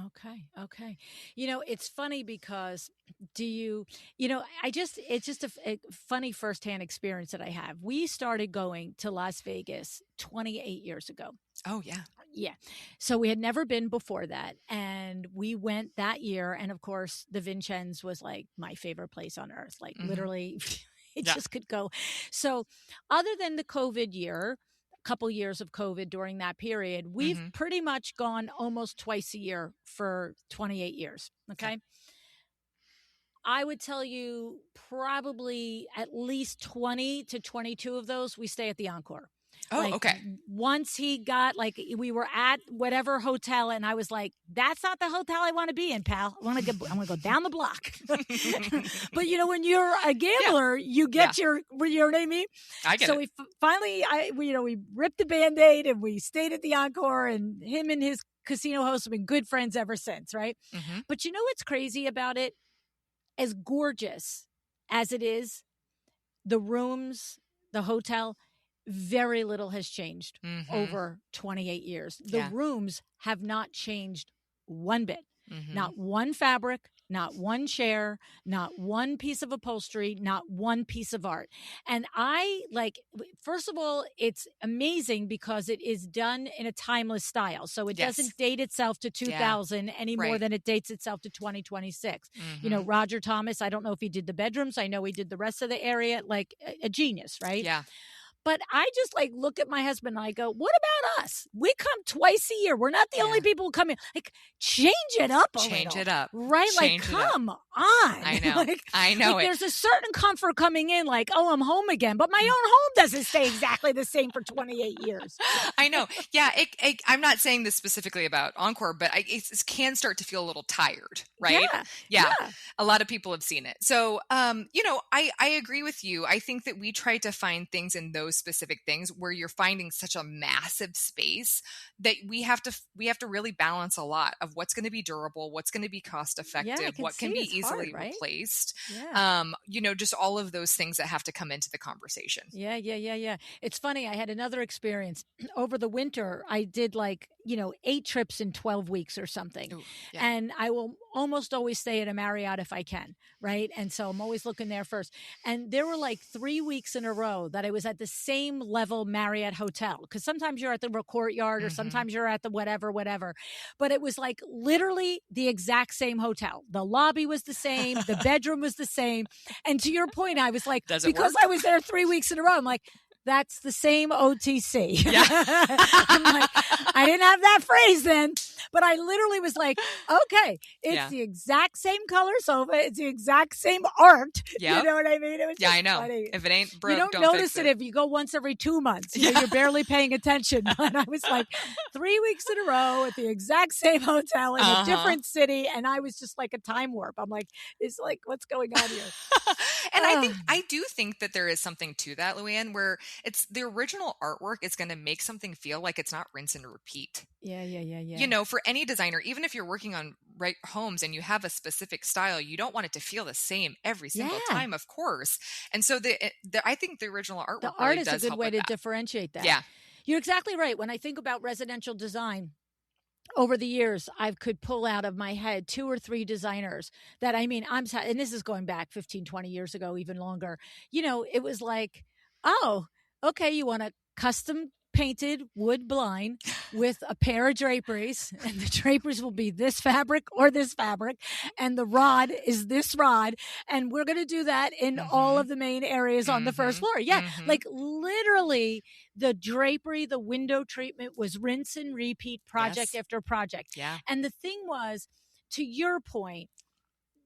Okay. It's funny because it's just a funny firsthand experience that I have. We started going to Las Vegas 28 years ago. Oh, yeah. Yeah. So we had never been before that. And we went that year. And of course, the Vincennes was like my favorite place on earth. Like literally, it just could go. So other than the COVID year, couple years of COVID during that period, we've pretty much gone almost twice a year for 28 years. Okay. I would tell you probably at least 20 to 22 of those, we stay at the Encore. Oh, okay. Once he got, we were at whatever hotel, and I was like, "That's not the hotel I want to be in, pal. I want to go down the block." But when you're a gambler, you get your, you know what I mean? I get it. So we finally, we ripped the Band-Aid and we stayed at the Encore, and him and his casino host have been good friends ever since, right? Mm-hmm. But what's crazy about it? As gorgeous as it is, the rooms, the hotel, very little has changed over 28 years. The rooms have not changed one bit. Not one fabric, not one chair, not one piece of upholstery, not one piece of art. And I like, first of all, it's amazing because it is done in a timeless style. So it Yes. doesn't date itself to Yeah. 2000 any more Right. than it dates itself to 2026. You know, Mm-hmm. Roger Thomas, I don't know if he did the bedrooms. I know he did the rest of the area, like a genius, right? Yeah. But I just like look at my husband and I go, what about us? We come twice a year. We're not the only Yeah. people who come in. Like, change it up a Change little. it up. Right? Change like, it up. come on. I know. like, I know like it. there's a certain comfort coming in, like, oh, I'm home again. But my own home doesn't stay exactly the same for 28 years. I know. Yeah. I'm not saying this specifically about Encore, but it can start to feel a little tired, right? Yeah. A lot of people have seen it. So, you know, I agree with you. I think that we try to find things in those specific things where you're finding such a massive space that we have to really balance a lot of what's going to be durable, what's going to be cost effective, what can be easily replaced. You know, just all of those things that have to come into the conversation. Yeah. It's funny. I had another experience over the winter. I did like, 8 trips in 12 weeks or something. Ooh, yeah. And I will almost always stay at a Marriott if I can. Right. And so I'm always looking there first. And there were like 3 weeks in a row that I was at the same level Marriott hotel. Cause sometimes you're at the courtyard or sometimes you're at the whatever. But it was like literally the exact same hotel. The lobby was the same. The bedroom was the same. And to your point, I was like, because I was there 3 weeks in a row, I'm like, that's the same OTC. Yeah. I'm like, I didn't have that phrase then, but I literally was like, okay, it's the exact same color sofa. It's the exact same art. Yep. You know what I mean? It was I know. funny. If it ain't broke, you don't notice it if you go once every 2 months. You know, you're barely paying attention. But I was like 3 weeks in a row at the exact same hotel in a different city. And I was just like a time warp. I'm like, it's like, what's going on here? And I do think that there is something to that, LuAnn, where it's the original artwork is going to make something feel like it's not rinse and repeat. Yeah. You know, for any designer, even if you're working on homes and you have a specific style, you don't want it to feel the same every single time, of course. And so I think the original artwork the really art is a good way to differentiate that. Yeah. You're exactly right. When I think about residential design, over the years, I could pull out of my head 2 or 3 designers that, I mean, and this is going back 15, 20 years ago, even longer. You know, it was like, oh, okay, you want a custom painted wood blind with a pair of draperies, and the draperies will be this fabric or this fabric, and the rod is this rod, and we're going to do that in all of the main areas on the first floor. Like literally the drapery, the window treatment was rinse and repeat project after project. And the thing was, to your point,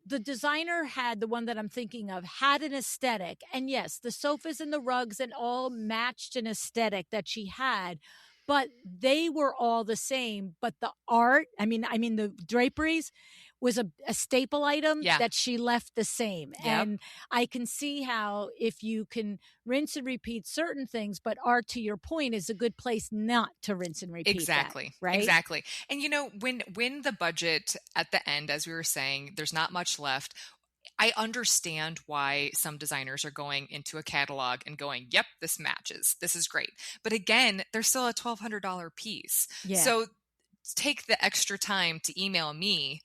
the designer had, the one that I'm thinking of, had an aesthetic. And yes, the sofas and the rugs and all matched an aesthetic that she had, but they were all the same. But the art, I mean, the draperies was a staple item that she left the same. And I can see how if you can rinse and repeat certain things, but art, to your point, is a good place not to rinse and repeat. Exactly. That, right? Exactly. And you know, when the budget at the end, as we were saying, there's not much left, I understand why some designers are going into a catalog and going, yep, this matches. This is great. But again, there's still a $1,200 piece. So take the extra time to email me.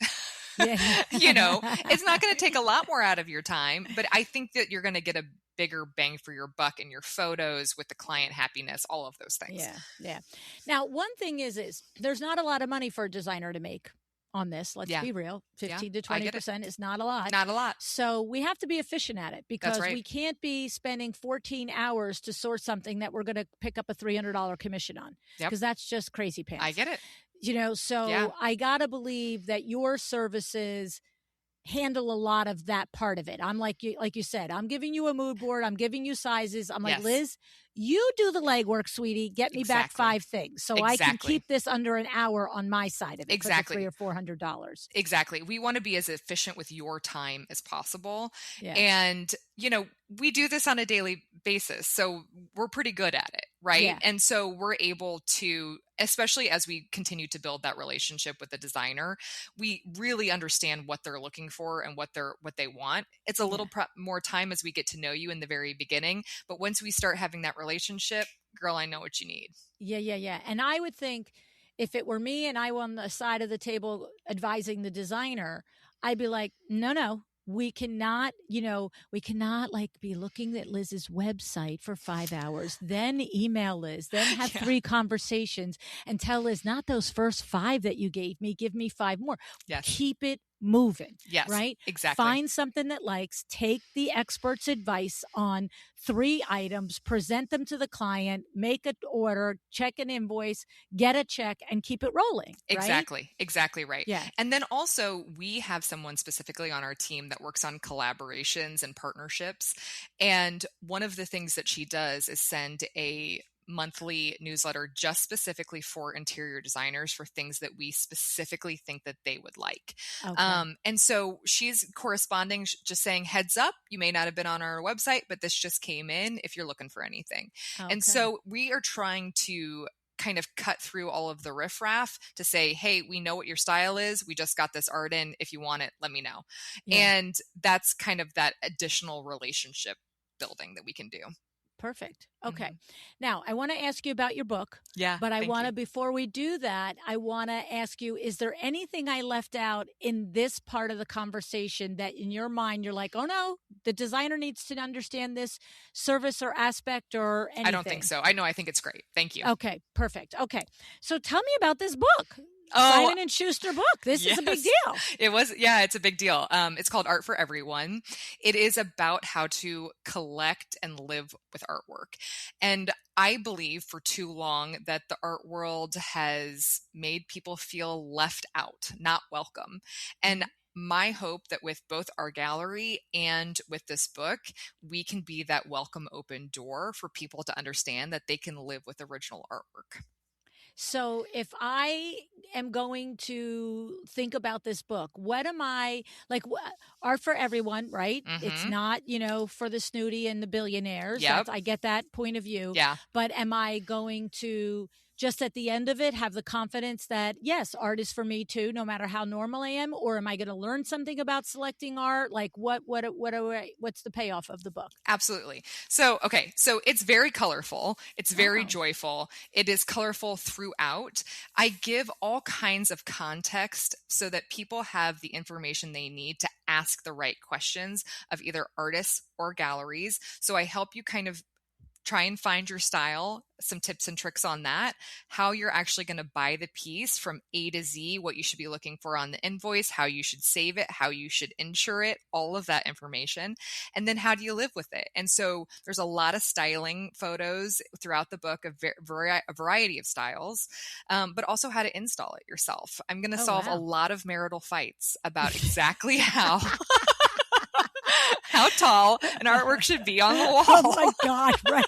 You know, it's not going to take a lot more out of your time, but I think that you're going to get a bigger bang for your buck in your photos with the client happiness, all of those things. Yeah. Now, one thing is there's not a lot of money for a designer to make on this. Let's be real. 15 to 20% is not a lot. Not a lot. So we have to be efficient at it, because we can't be spending 14 hours to source something that we're going to pick up a $300 commission on, because that's just crazy pants. I get it. You know, so I got to believe that your services handle a lot of that part of it. I'm like you said, I'm giving you a mood board. I'm giving you sizes. I'm like, Liz, you do the legwork, sweetie. Get me back 5 things so I can keep this under an hour on my side of it. Exactly. For $300 or $400. Exactly. We want to be as efficient with your time as possible. And, you know, we do this on a daily basis, so we're pretty good at it. Right. And so we're able to, especially as we continue to build that relationship with the designer, we really understand what they're looking for and what they want. It's a little more time as we get to know you in the very beginning. But once we start having that relationship, girl, I know what you need. Yeah. And I would think if it were me and I were on the side of the table advising the designer, I'd be like, no, we cannot, we cannot like be looking at Liz's website for 5 hours, then email Liz, then have Yeah. 3 conversations and tell Liz, not those first 5 that you gave me, give me 5 more. Yes. Keep it moving. Yes. Right? Exactly. Find something that likes, take the expert's advice on 3 items, present them to the client, make an order, check an invoice, get a check, and keep it rolling. Right? Exactly right. Yeah. And then also we have someone specifically on our team that works on collaborations and partnerships. And one of the things that she does is send a monthly newsletter just specifically for interior designers for things that we specifically think that they would like. Okay. And so she's corresponding, just saying, heads up, you may not have been on our website, but this just came in if you're looking for anything. Okay. And so we are trying to kind of cut through all of the riffraff to say, hey, we know what your style is. We just got this art in. If you want it, let me know. Yeah. And that's kind of that additional relationship building that we can do. Perfect. Okay. Now, I want to ask you about your book. Yeah. But before we do that, I want to ask you, is there anything I left out in this part of the conversation that in your mind, you're like, oh no, the designer needs to understand this service or aspect or anything? I don't think so. I think it's great. Thank you. Okay. Perfect. Okay. So tell me about this book. Oh, Simon & Schuster book. This is a big deal. It's a big deal. It's called Art for Everyone. It is about how to collect and live with artwork. And I believe for too long that the art world has made people feel left out, not welcome. And my hope that with both our gallery and with this book, we can be that welcome open door for people to understand that they can live with original artwork. So if I am going to think about this book, what am I like? Art for everyone, right? It's not, for the snooty and the billionaires. Yep. I get that point of view. Yeah. But am I going to just at the end of it have the confidence that, yes, art is for me too, no matter how normal I am? Or am I going to learn something about selecting art? Like what's the payoff of the book? Absolutely. So it's very colorful. It's very joyful. It is colorful throughout. I give all kinds of context so that people have the information they need to ask the right questions of either artists or galleries. So I help you kind of try and find your style, some tips and tricks on that, how you're actually going to buy the piece from A to Z, what you should be looking for on the invoice, how you should save it, how you should insure it, all of that information. And then how do you live with it? And so there's a lot of styling photos throughout the book, a variety of styles, but also how to install it yourself. I'm going to solve a lot of marital fights about exactly how tall an artwork should be on the wall. Oh my God, right?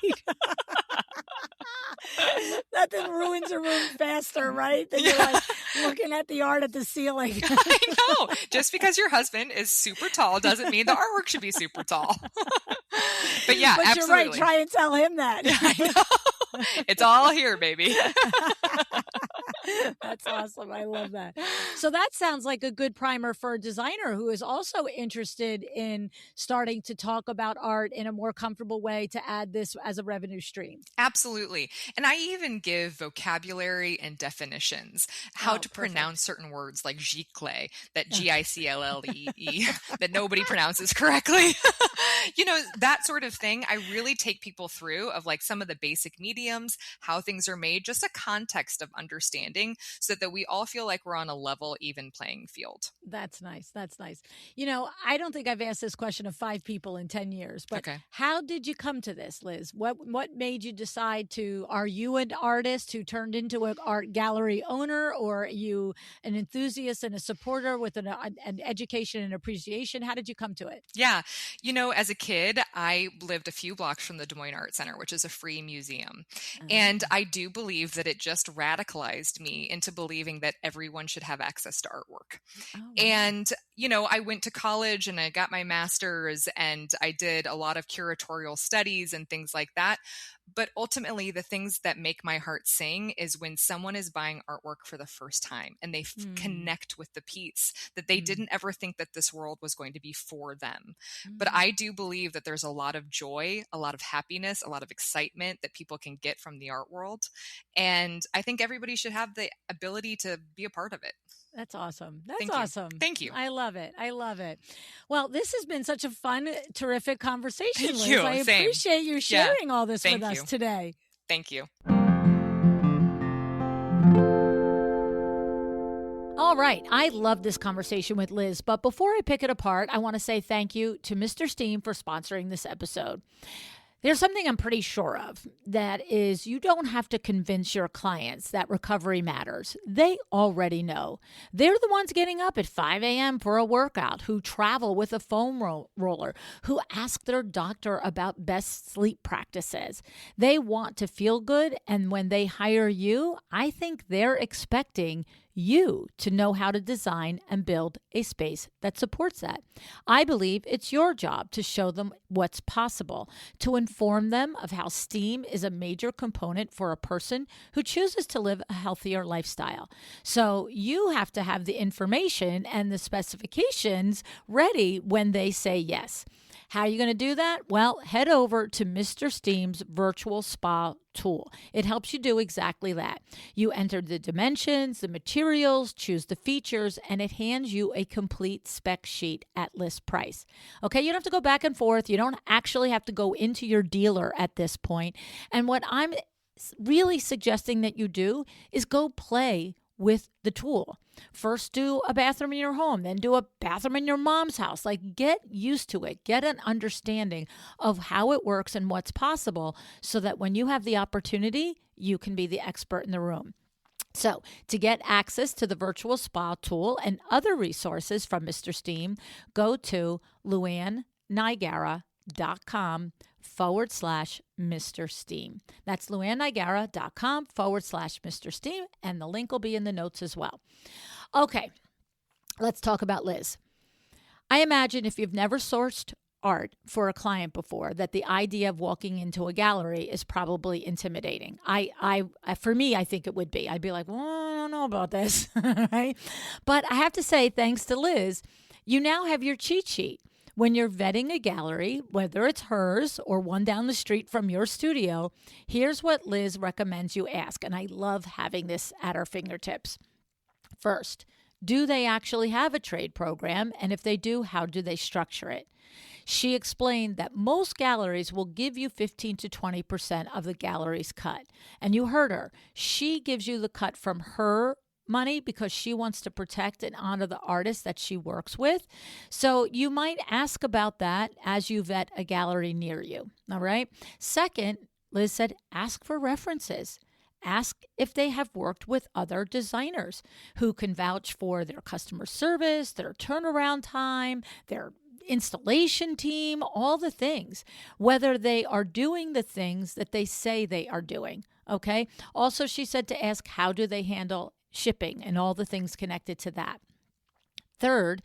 Nothing ruins a room faster, right? Than you're like looking at the art at the ceiling. I know. Just because your husband is super tall doesn't mean the artwork should be super tall. But yeah, but absolutely. You're right. Try and tell him that. I know. It's all here, baby. That's awesome. I love that. So that sounds like a good primer for a designer who is also interested in starting to talk about art in a more comfortable way to add this as a revenue stream. Absolutely. And I even give vocabulary and definitions, how to pronounce certain words like gicle, that Giclee, that nobody pronounces correctly. That sort of thing. I really take people through of like some of the basic mediums, how things are made, just a context of understanding so that we all feel like we're on a level, even playing field. That's nice. That's nice. I don't think I've asked this question of 5 people in 10 years, but how did you come to this, Liz? What made you decide are you an artist who turned into an art gallery owner, or are you an enthusiast and a supporter with an education and appreciation? How did you come to it? Yeah. As a kid, I lived a few blocks from the Des Moines Art Center, which is a free museum. And I do believe that it just radicalized me into believing that everyone should have access to artwork. And, I went to college and I got my master's and I did a lot of curatorial studies and things like that. But ultimately, the things that make my heart sing is when someone is buying artwork for the first time and they connect with the piece, that they didn't ever think that this world was going to be for them. But I do believe that there's a lot of joy, a lot of happiness, a lot of excitement that people can get from the art world. And I think everybody should have the ability to be a part of it. That's awesome. That's Thank you. awesome. Thank you. I love it. I love it. Well, this has been such a fun, terrific conversation, Thank Liz. you. I Same. appreciate you sharing all this with us today. Thank you. All right. I love this conversation with Liz, but before I pick it apart, I want to say thank you to Mr. Steam for sponsoring this episode. There's something I'm pretty sure of, that is, you don't have to convince your clients that recovery matters. They already know. They're the ones getting up at 5 a.m. for a workout, who travel with a foam roller, who ask their doctor about best sleep practices. They want to feel good, and when they hire you, I think they're expecting you to know how to design and build a space that supports that. I believe it's your job to show them what's possible, to inform them of how STEAM is a major component for a person who chooses to live a healthier lifestyle. So you have to have the information and the specifications ready when they say yes. How are you going to do that? Well, head over to Mr. Steam's virtual spa tool. It helps you do exactly that. You enter the dimensions, the materials, choose the features, and it hands you a complete spec sheet at list price. Okay, you don't have to go back and forth. You don't actually have to go into your dealer at this point. And what I'm really suggesting that you do is go play with the tool. First, do a bathroom in your home, then do a bathroom in your mom's house. Like, get used to it. Get an understanding of how it works and what's possible, so that when you have the opportunity, you can be the expert in the room. So, to get access to the virtual spa tool and other resources from Mr. Steam, go to LuAnnNigara.com/Mr. Steam. That's LuAnnNigara.com/Mr. Steam, and the link will be in the notes as well. Okay, let's talk about Liz. I imagine if you've never sourced art for a client before, that the idea of walking into a gallery is probably intimidating. For me, I think it would be. I'd be like, well, I don't know about this, right? But I have to say, thanks to Liz, you now have your cheat sheet. When you're vetting a gallery, whether it's hers or one down the street from your studio, here's what Liz recommends you ask. And I love having this at our fingertips. First, do they actually have a trade program? And if they do, how do they structure it? She explained that most galleries will give you 15 to 20% of the gallery's cut. And you heard her. She gives you the cut from her money because she wants to protect and honor the artists that she works with. So you might ask about that as you vet a gallery near you. All right. Second, Liz said, ask for references. Ask if they have worked with other designers who can vouch for their customer service, their turnaround time, their installation team, all the things, whether they are doing the things that they say they are doing. Okay. Also, she said to ask, how do they handle shipping and all the things connected to that. Third,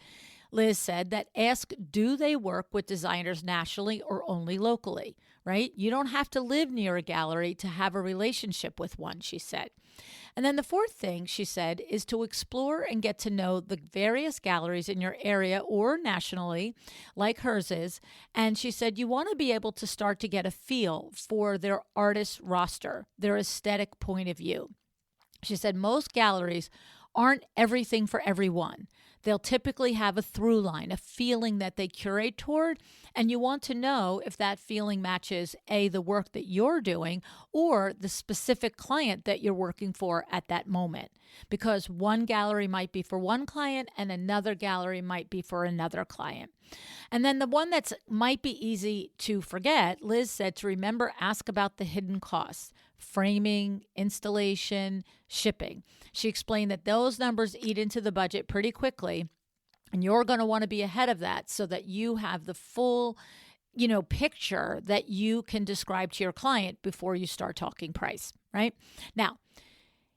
Liz said that ask, do they work with designers nationally or only locally, right? You don't have to live near a gallery to have a relationship with one, she said. And then the fourth thing she said is to explore and get to know the various galleries in your area or nationally, like hers is. And she said you want to be able to start to get a feel for their artist roster, their aesthetic point of view. She said most galleries aren't everything for everyone. They'll typically have a through line, a feeling that they curate toward, and you want to know if that feeling matches A, the work that you're doing, or the specific client that you're working for at that moment. Because one gallery might be for one client and another gallery might be for another client. And then the one that's might be easy to forget, Liz said to remember, ask about the hidden costs, framing, installation, shipping. She explained that those numbers eat into the budget pretty quickly, and you're going to want to be ahead of that so that you have the full, picture that you can describe to your client before you start talking price, right? Now,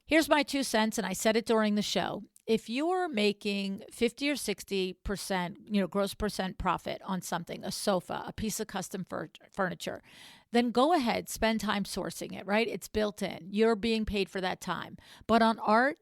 here's my 2 cents, and I said it during the show. If you're making 50 or 60%, gross percent profit on something, a sofa, a piece of custom furniture, then go ahead, spend time sourcing it, right? It's built in. You're being paid for that time. But on art,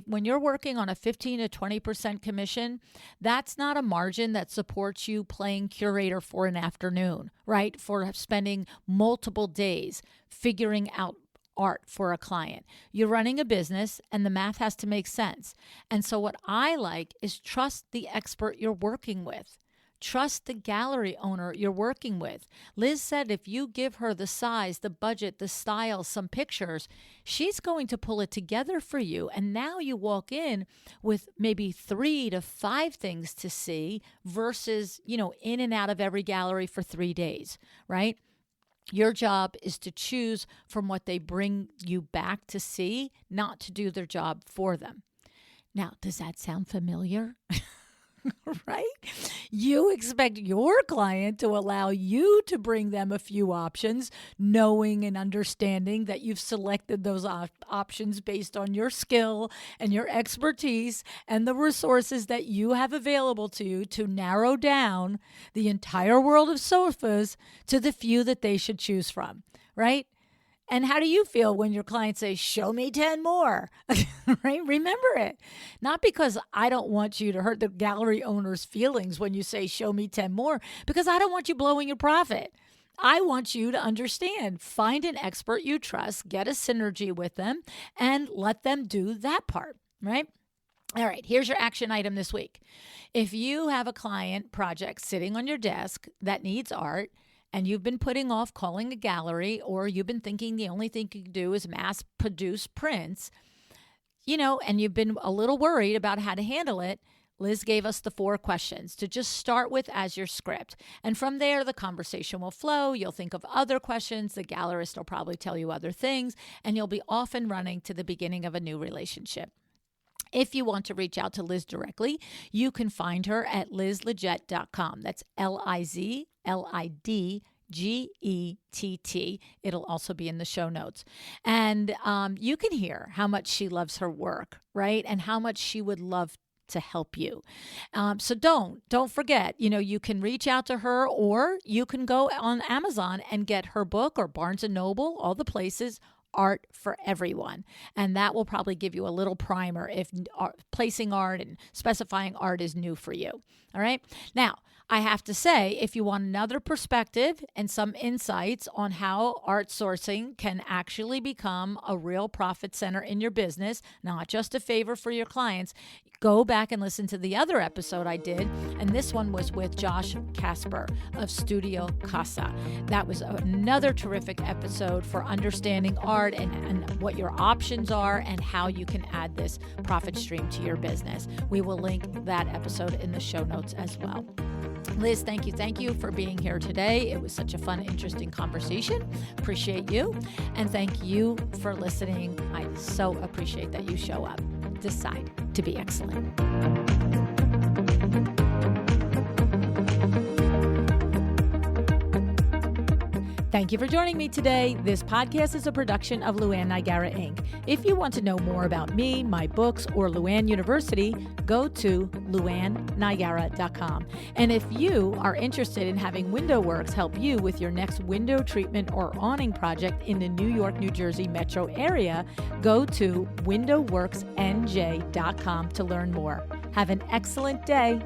when you're working on a 15 to 20% commission, that's not a margin that supports you playing curator for an afternoon, right? For spending multiple days figuring out art for a client. You're running a business and the math has to make sense. And so what I like is trust the expert you're working with. Trust the gallery owner you're working with. Liz said if you give her the size, the budget, the style, some pictures, she's going to pull it together for you. And now you walk in with maybe 3 to 5 things to see versus, in and out of every gallery for 3 days, right? Your job is to choose from what they bring you back to see, not to do their job for them. Now, does that sound familiar? Right? You expect your client to allow you to bring them a few options, knowing and understanding that you've selected those options based on your skill and your expertise and the resources that you have available to you to narrow down the entire world of sofas to the few that they should choose from, right? And how do you feel when your clients say, show me 10 more, right? Remember it. Not because I don't want you to hurt the gallery owner's feelings when you say, show me 10 more, because I don't want you blowing your profit. I want you to understand, find an expert you trust, get a synergy with them, and let them do that part, right? All right, here's your action item this week. If you have a client project sitting on your desk that needs art, and you've been putting off calling a gallery, or you've been thinking the only thing you can do is mass produce prints, and you've been a little worried about how to handle it, Liz gave us the 4 questions to just start with as your script. And from there, the conversation will flow. You'll think of other questions. The gallerist will probably tell you other things, and you'll be off and running to the beginning of a new relationship. If you want to reach out to Liz directly, you can find her at lizlidgett.com. That's LizLidgett. It'll also be in the show notes. And you can hear how much she loves her work, right? And how much she would love to help you. So don't forget, you can reach out to her, or you can go on Amazon and get her book, or Barnes & Noble, all the places, Art for Everyone. And that will probably give you a little primer if placing art and specifying art is new for you. All right. Now, I have to say, if you want another perspective and some insights on how art sourcing can actually become a real profit center in your business, not just a favor for your clients, go back and listen to the other episode I did. And this one was with Josh Casper of Studio Casa. That was another terrific episode for understanding art and what your options are and how you can add this profit stream to your business. We will link that episode in the show notes as well. Liz, thank you for being here today. It was such a fun, interesting conversation. Appreciate you. And thank you for listening. I so appreciate that you show up. Decide to be excellent. Thank you for joining me today. This podcast is a production of LuAnn Nigara, Inc. If you want to know more about me, my books, or LuAnn University, go to LuAnnNigara.com. And if you are interested in having WindowWorks help you with your next window treatment or awning project in the New York, New Jersey metro area, go to WindowWorksNJ.com to learn more. Have an excellent day.